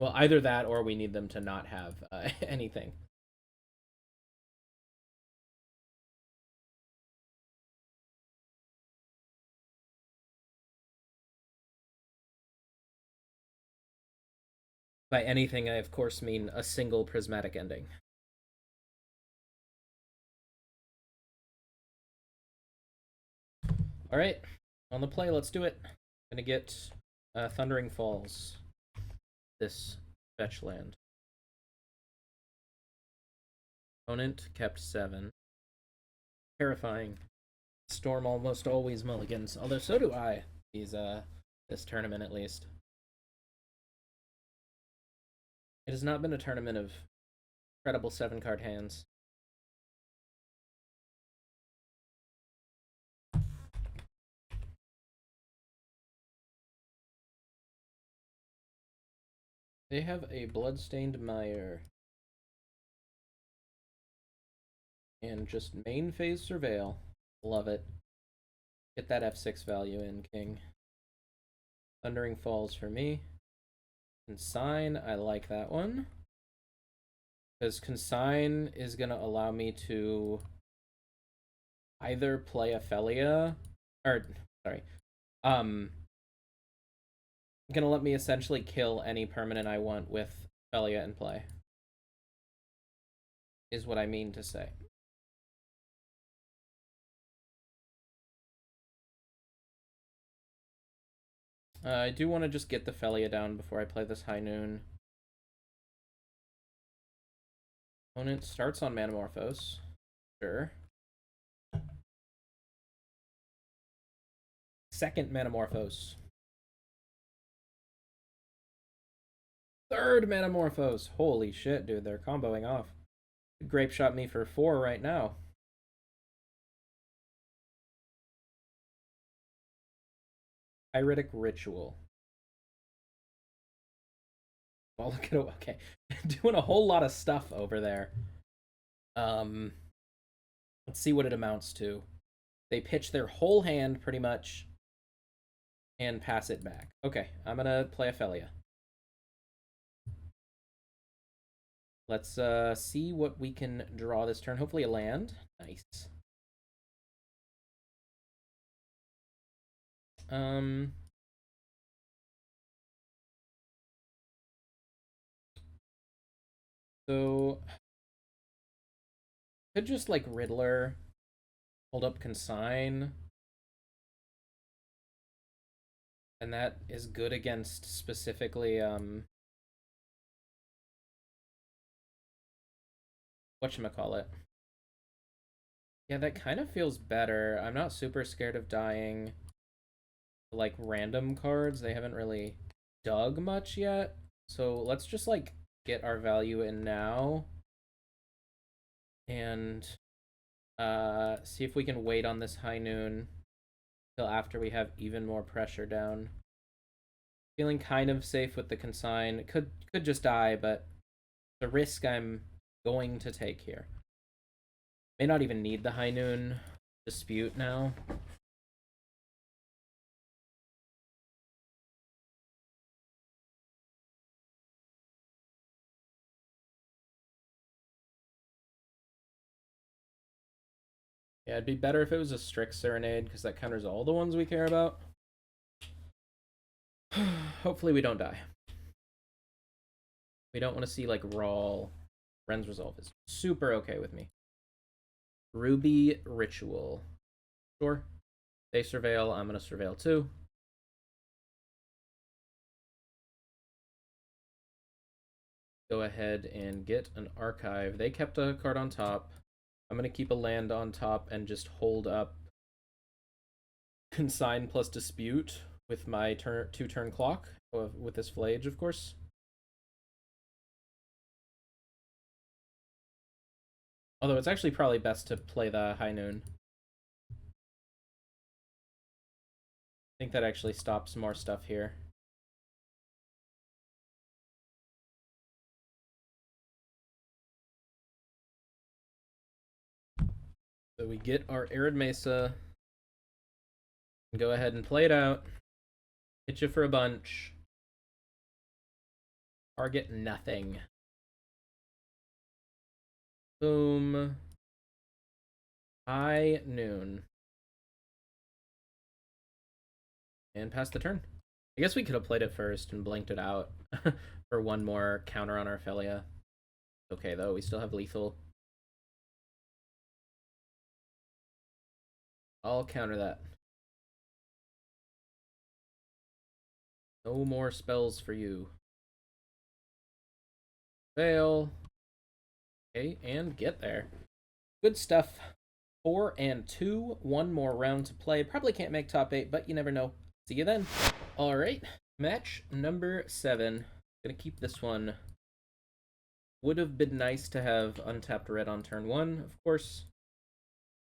Speaker 2: Well, either that or we need them to not have anything. By anything, I of course mean a single prismatic ending. Alright, on the play, let's do it. Gonna get Thundering Falls, this fetch land. Opponent kept 7. Terrifying. Storm almost always mulligans, although so do I, this tournament at least. It has not been a tournament of incredible 7-card hands. They have a Bloodstained Mire. And just main phase Surveil. Love it. Get that F6 value in, King. Thundering Falls for me. Consign, I like that one. Because Consign is going to allow me to either play Ophelia, or, sorry, going to let me essentially kill any permanent I want with Ophelia in play. Is what I mean to say. I do want to just get the Ophelia down before I play this High Noon. Opponent starts on Manamorphose. Sure. Second Manamorphose. Third Manamorphose. Holy shit, dude. They're comboing off. Grape shot me for 4 right now. Pyritic Ritual. Oh, look at it. Okay. Doing a whole lot of stuff over there. Let's see what it amounts to. They pitch their whole hand, pretty much, and pass it back. Okay, I'm gonna play Ophelia. Let's see what we can draw this turn. Hopefully a land. Nice. So could just like Riddler, hold up Consign, and that is good against specifically whatchamacallit. Yeah, that kind of feels better. I'm not super scared of dying like random cards. They haven't really dug much yet. So let's just like get our value in now and see if we can wait on this High Noon till after we have even more pressure down. Feeling kind of safe with the Consign. Could just die, but the risk I'm going to take here. May not even need the High Noon Dispute now. Yeah, it'd be better if it was a Strict Serenade, because that counters all the ones we care about. Hopefully we don't die. We don't want to see, like, Rawl. Ren's Resolve is super okay with me. Ruby Ritual. Sure. They Surveil, I'm going to Surveil too. Go ahead and get an Archive. They kept a card on top. I'm going to keep a land on top and just hold up Consign plus Dispute with my 2-turn clock, with this Flage, of course. Although it's actually probably best to play the High Noon. I think that actually stops more stuff here. So we get our Arid Mesa. Go ahead and play it out. Hit you for a bunch. Target nothing. Boom. High noon. And pass the turn. I guess we could have played it first and blinked it out for one more counter on our Felia. Okay, though, we still have lethal. I'll counter that. No more spells for you. Fail. Okay, and get there. Good stuff. 4 and 2. One more round to play. Probably can't make top 8, but you never know. See you then. Alright, match number 7. Gonna keep this one. Would have been nice to have untapped red on turn 1, of course.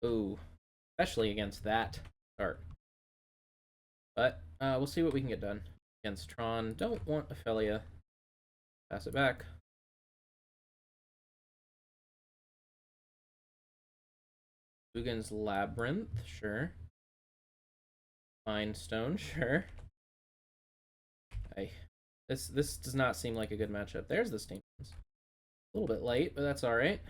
Speaker 2: Ooh, especially against that start. But we'll see what we can get done against Tron. Don't want Ophelia. Pass it back. Mulligans Labyrinth, sure. Mind Stone, sure. Hey, this does not seem like a good matchup. There's the Steam. A little bit late, but that's alright.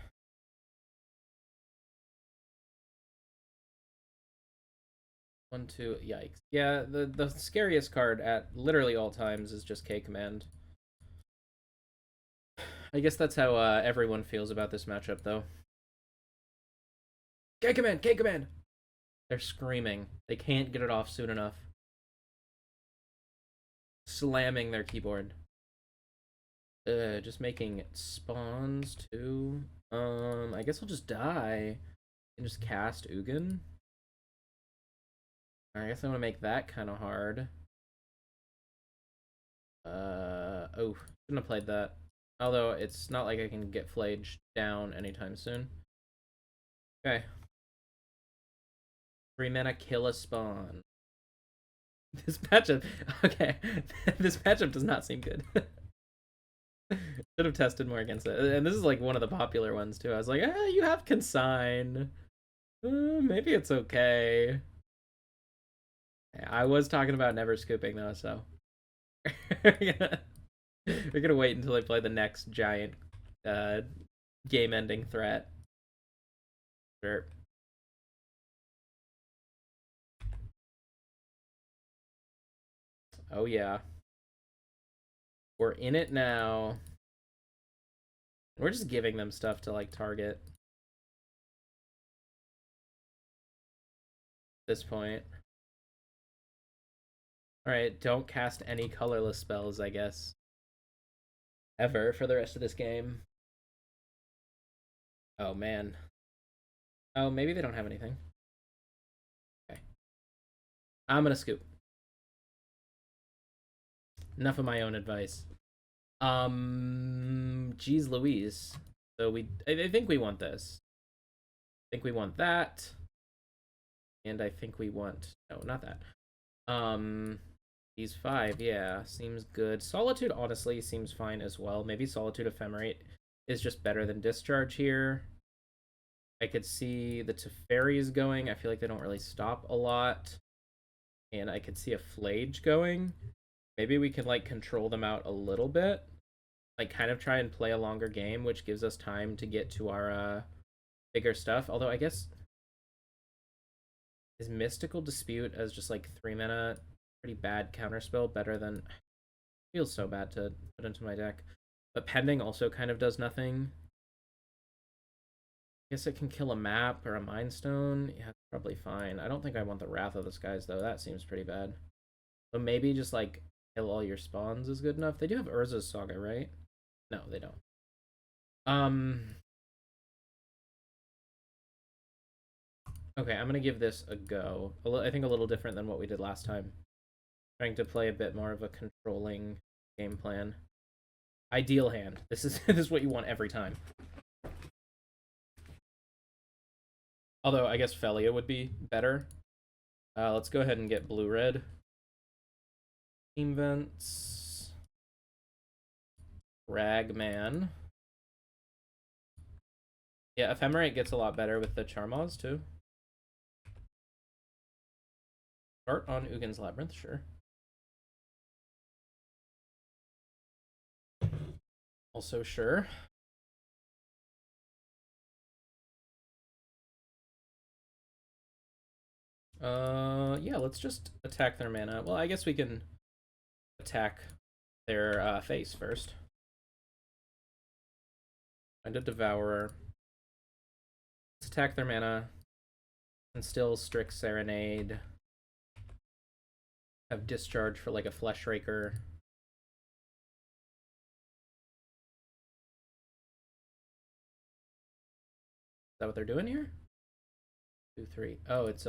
Speaker 2: One, two, yikes. Yeah, the scariest card at literally all times is just K Command. I guess that's how everyone feels about this matchup, though. K Command! K Command! They're screaming. They can't get it off soon enough. Slamming their keyboard. Just making spawns, too. I guess I'll just die and just cast Ugin. I guess I'm gonna make that kind of hard. Oh, shouldn't have played that. Although it's not like I can get Flage down anytime soon. Okay. 3 mana, kill a spawn. This matchup, okay. This matchup does not seem good. Should have tested more against it. And this is like one of the popular ones too. I was like, you have Consign. Maybe it's okay. I was talking about never scooping though, so we're gonna wait until I play the next giant game-ending threat. Sure. Oh yeah. We're in it now. We're just giving them stuff to like target. At this point. Alright, don't cast any colorless spells, I guess. Ever for the rest of this game. Oh man. Oh, maybe they don't have anything. Okay. I'm gonna scoop. Enough of my own advice. Geez Louise. So I think we want this. I think we want that. And I think we want, no, not that. These 5, yeah, seems good. Solitude honestly seems fine as well. Maybe Solitude Ephemerate is just better than Discharge here. I could see the Teferis going. I feel like they don't really stop a lot. And I could see a Flage going. Maybe we can like control them out a little bit. Like kind of try and play a longer game, which gives us time to get to our bigger stuff. Although I guess is Mystical Dispute as just like 3 mana pretty bad counterspell better than, feels so bad to put into my deck. But Pending also kind of does nothing. I guess it can kill a map or a Mind Stone. Yeah, it's probably fine. I don't think I want the Wrath of the Skies though. That seems pretty bad. So maybe just like kill all your spawns is good enough. They do have Urza's Saga, right? No, they don't. Okay, I'm gonna give this a go. I think a little different than what we did last time. Trying to play a bit more of a controlling game plan. Ideal hand. This is this is what you want every time. Although I guess Felia would be better. Let's go ahead and get blue-red. Team Vents. Ragman. Yeah, Ephemerate gets a lot better with the Charmaz too. Start on Ugin's Labyrinth, sure. Also sure. Yeah, let's just attack their mana. Well, I guess we can attack their face first. Find a Devourer. Let's attack their mana. And still Strix Serenade. Have Discharge for like a Flesh Raker. Is that what they're doing here? 2, 3. Oh, it's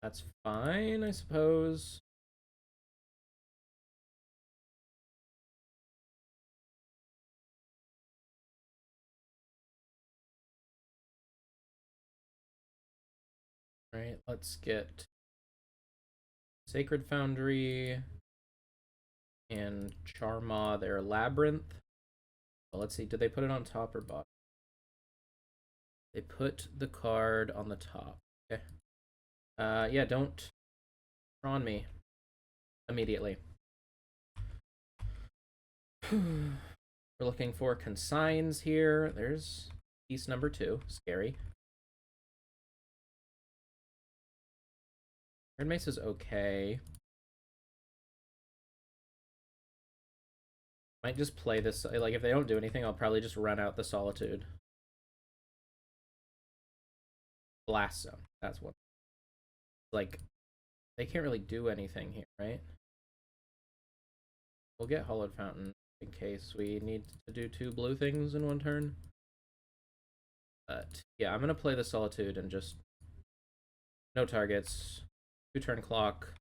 Speaker 2: that's fine, I suppose. All right, let's get Sacred Foundry and Charma their Labyrinth. Well, let's see, did they put it on top or bottom? They put the card on the top. Okay. Yeah, don't Tron me immediately. We're looking for consigns here. There's piece number 2. Scary. Red Mace is okay. Might just play this. Like, if they don't do anything, I'll probably just run out the Solitude. Blast Zone. That's what. Like, they can't really do anything here, right? We'll get Hollowed Fountain in case we need to do 2 blue things in one turn. But, yeah, I'm going to play the Solitude and just... No targets. 2-turn clock.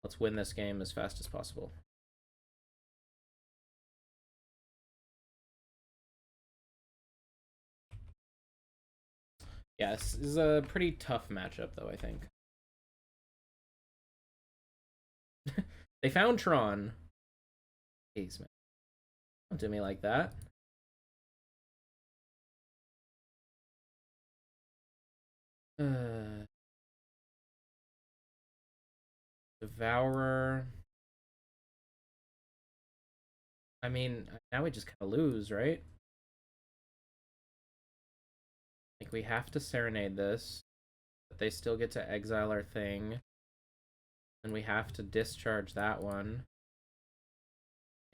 Speaker 2: Let's win this game as fast as possible. Yeah, this is a pretty tough matchup, though, I think. They found Tron. Jeez, man. Don't do me like that. Devourer. I mean, now we just kind of lose, right? Like, we have to Serenade this, but they still get to exile our thing. And we have to discharge that one.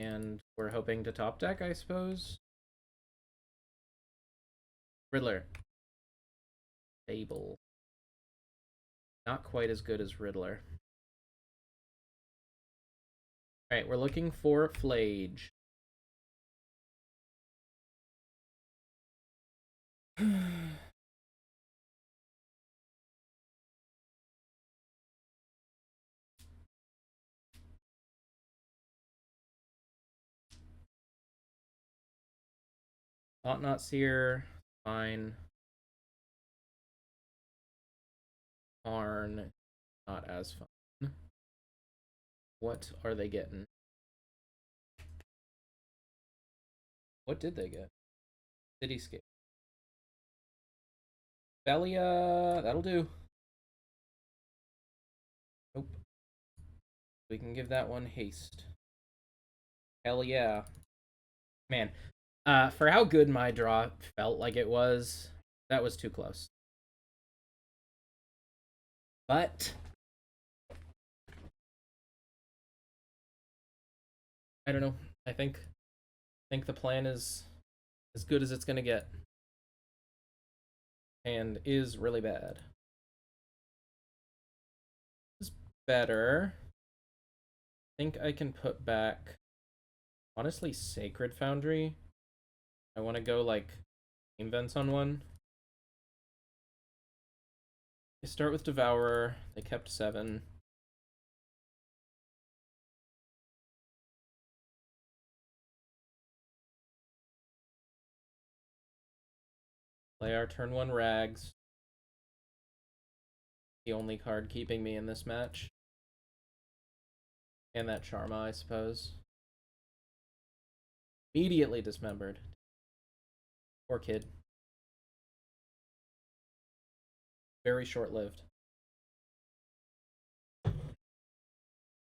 Speaker 2: And we're hoping to top deck, I suppose. Riddler. Fable. Not quite as good as Riddler. Alright, we're looking for Flage. Thought Not Seer. Fine. Arn. Not as fun. What are they getting? What did they get? Cityscape. Belia. That'll do. Nope. We can give that one haste. Hell yeah. Man. For how good my draw felt like it was, that was too close. But I don't know. I think the plan is as good as it's gonna get. And is really bad. Is better. I think I can put back, honestly, Sacred Foundry. I want to go like Invents on one. They start with Devourer. They kept 7. Play our turn 1 Rags. The only card keeping me in this match. And that Charma, I suppose. Immediately dismembered. Poor kid. Very short-lived.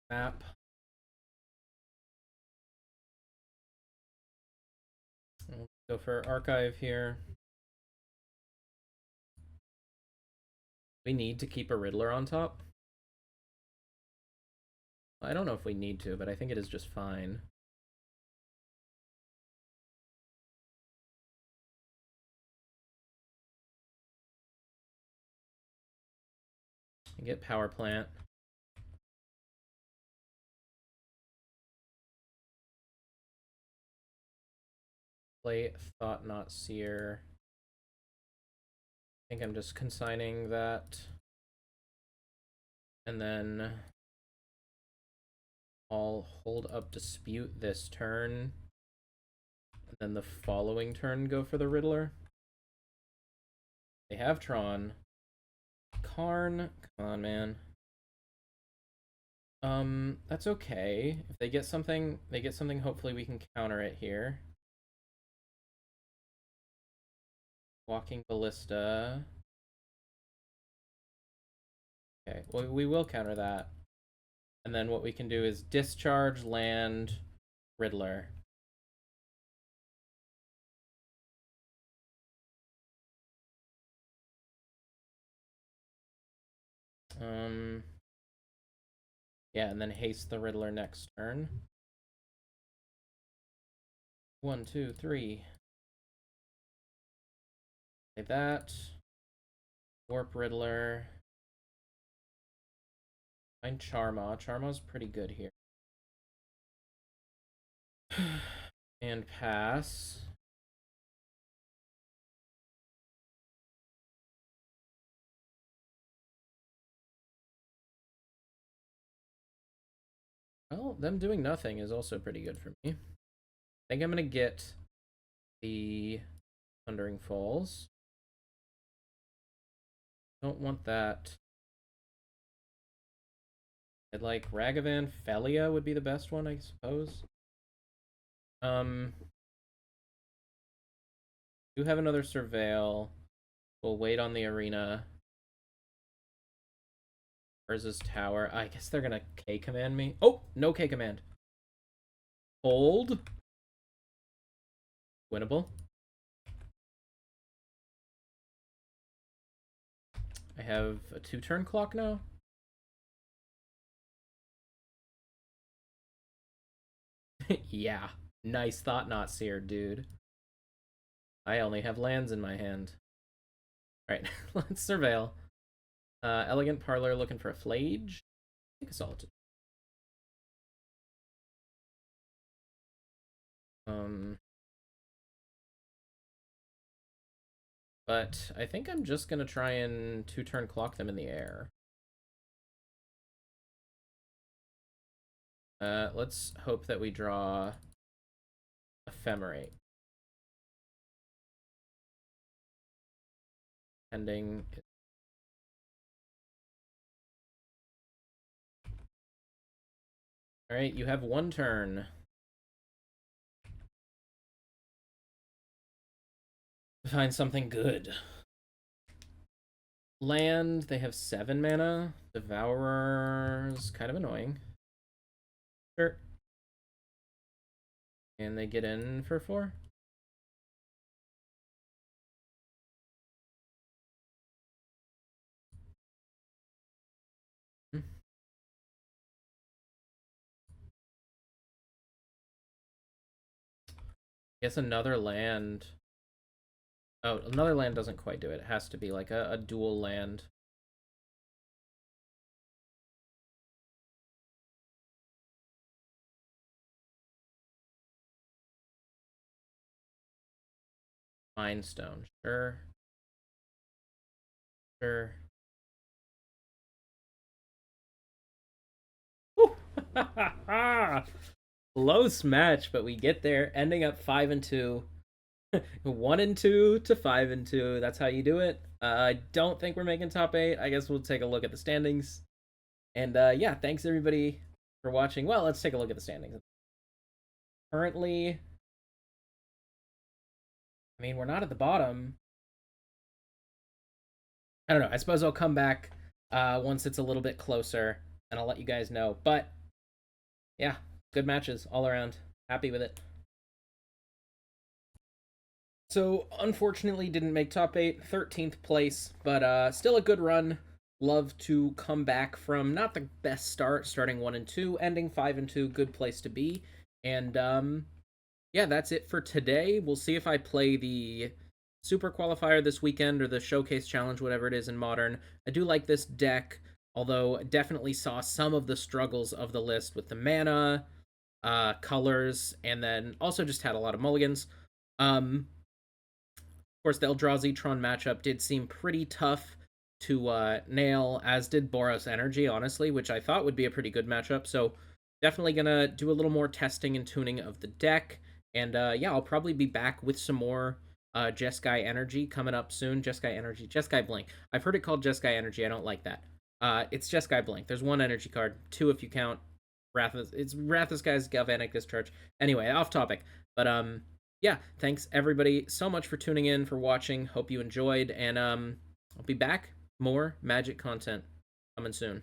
Speaker 2: Map. Go for archive here. We need to keep a Riddler on top. I don't know if we need to, but I think it is just fine. I get power plant. Play Thought Not Seer. I think I'm just consigning that. And then I'll hold up Dispute this turn. And then the following turn go for the Riddler. They have Tron. Karn. Come on, man. That's okay. If they get something, hopefully we can counter it here. Walking Ballista. Okay, well, we will counter that. And then what we can do is discharge, land, Riddler. Yeah, and then haste the Riddler next turn. 1, 2, 3. Play that. Warp Riddler. Find Charma. Charma's pretty good here. And pass. Well, them doing nothing is also pretty good for me. I think I'm going to get the Thundering Falls. Don't want that. I'd like Ragavan Felia would be the best one, I suppose. Do have another Surveil. We'll wait on the arena. Urza's Tower. I guess they're gonna K-command me. Oh, no K-command. Hold. Winnable. I have a 2-turn clock now. Yeah. Nice Thought Not Seer, dude. I only have lands in my hand. Alright, let's Surveil. Elegant Parlor looking for a Flage. I think a Solitude. But I think I'm just gonna try and 2-turn clock them in the air. Let's hope that we draw Ephemerate. Pending. Alright, you have 1 turn. Find something good. Land, they have 7 mana. Devourer's kind of annoying. Sure. And they get in for 4. Guess another land. Oh, another land doesn't quite do it. It has to be like a dual land. Mindstone, sure. Sure. Close match, but we get there, ending up 5-2. 1-2 to 5-2. That's how you do it. I don't think we're making top 8. I guess we'll take a look at the standings. And yeah, thanks everybody for watching. Well, let's take a look at the standings. Currently, I mean, we're not at the bottom. I don't know. I suppose I'll come back once it's a little bit closer, and I'll let you guys know. But yeah, good matches all around. Happy with it. So unfortunately didn't make top 8, 13th place, but still a good run. Love to come back from not the best start, starting 1 and 2, ending 5 and 2, good place to be. And yeah, that's it for today. We'll see if I play the Super Qualifier this weekend or the Showcase Challenge, whatever it is in Modern. I do like this deck, although definitely saw some of the struggles of the list with the mana, colors, and then also just had a lot of mulligans. Of course, the Eldrazi Tron matchup did seem pretty tough to nail, as did Boros Energy, honestly, which I thought would be a pretty good matchup. So definitely gonna do a little more testing and tuning of the deck. And yeah, I'll probably be back with some more Jeskai Energy coming up soon. Jeskai Energy, Jeskai Blink. I've heard it called Jeskai Energy. I don't like that. It's Jeskai Blink. There's one energy card, two if you count it's Wrath's Galvanic Discharge. Anyway, off topic. But yeah, thanks everybody so much for tuning in, for watching. Hope you enjoyed, and I'll be back. More Magic content coming soon.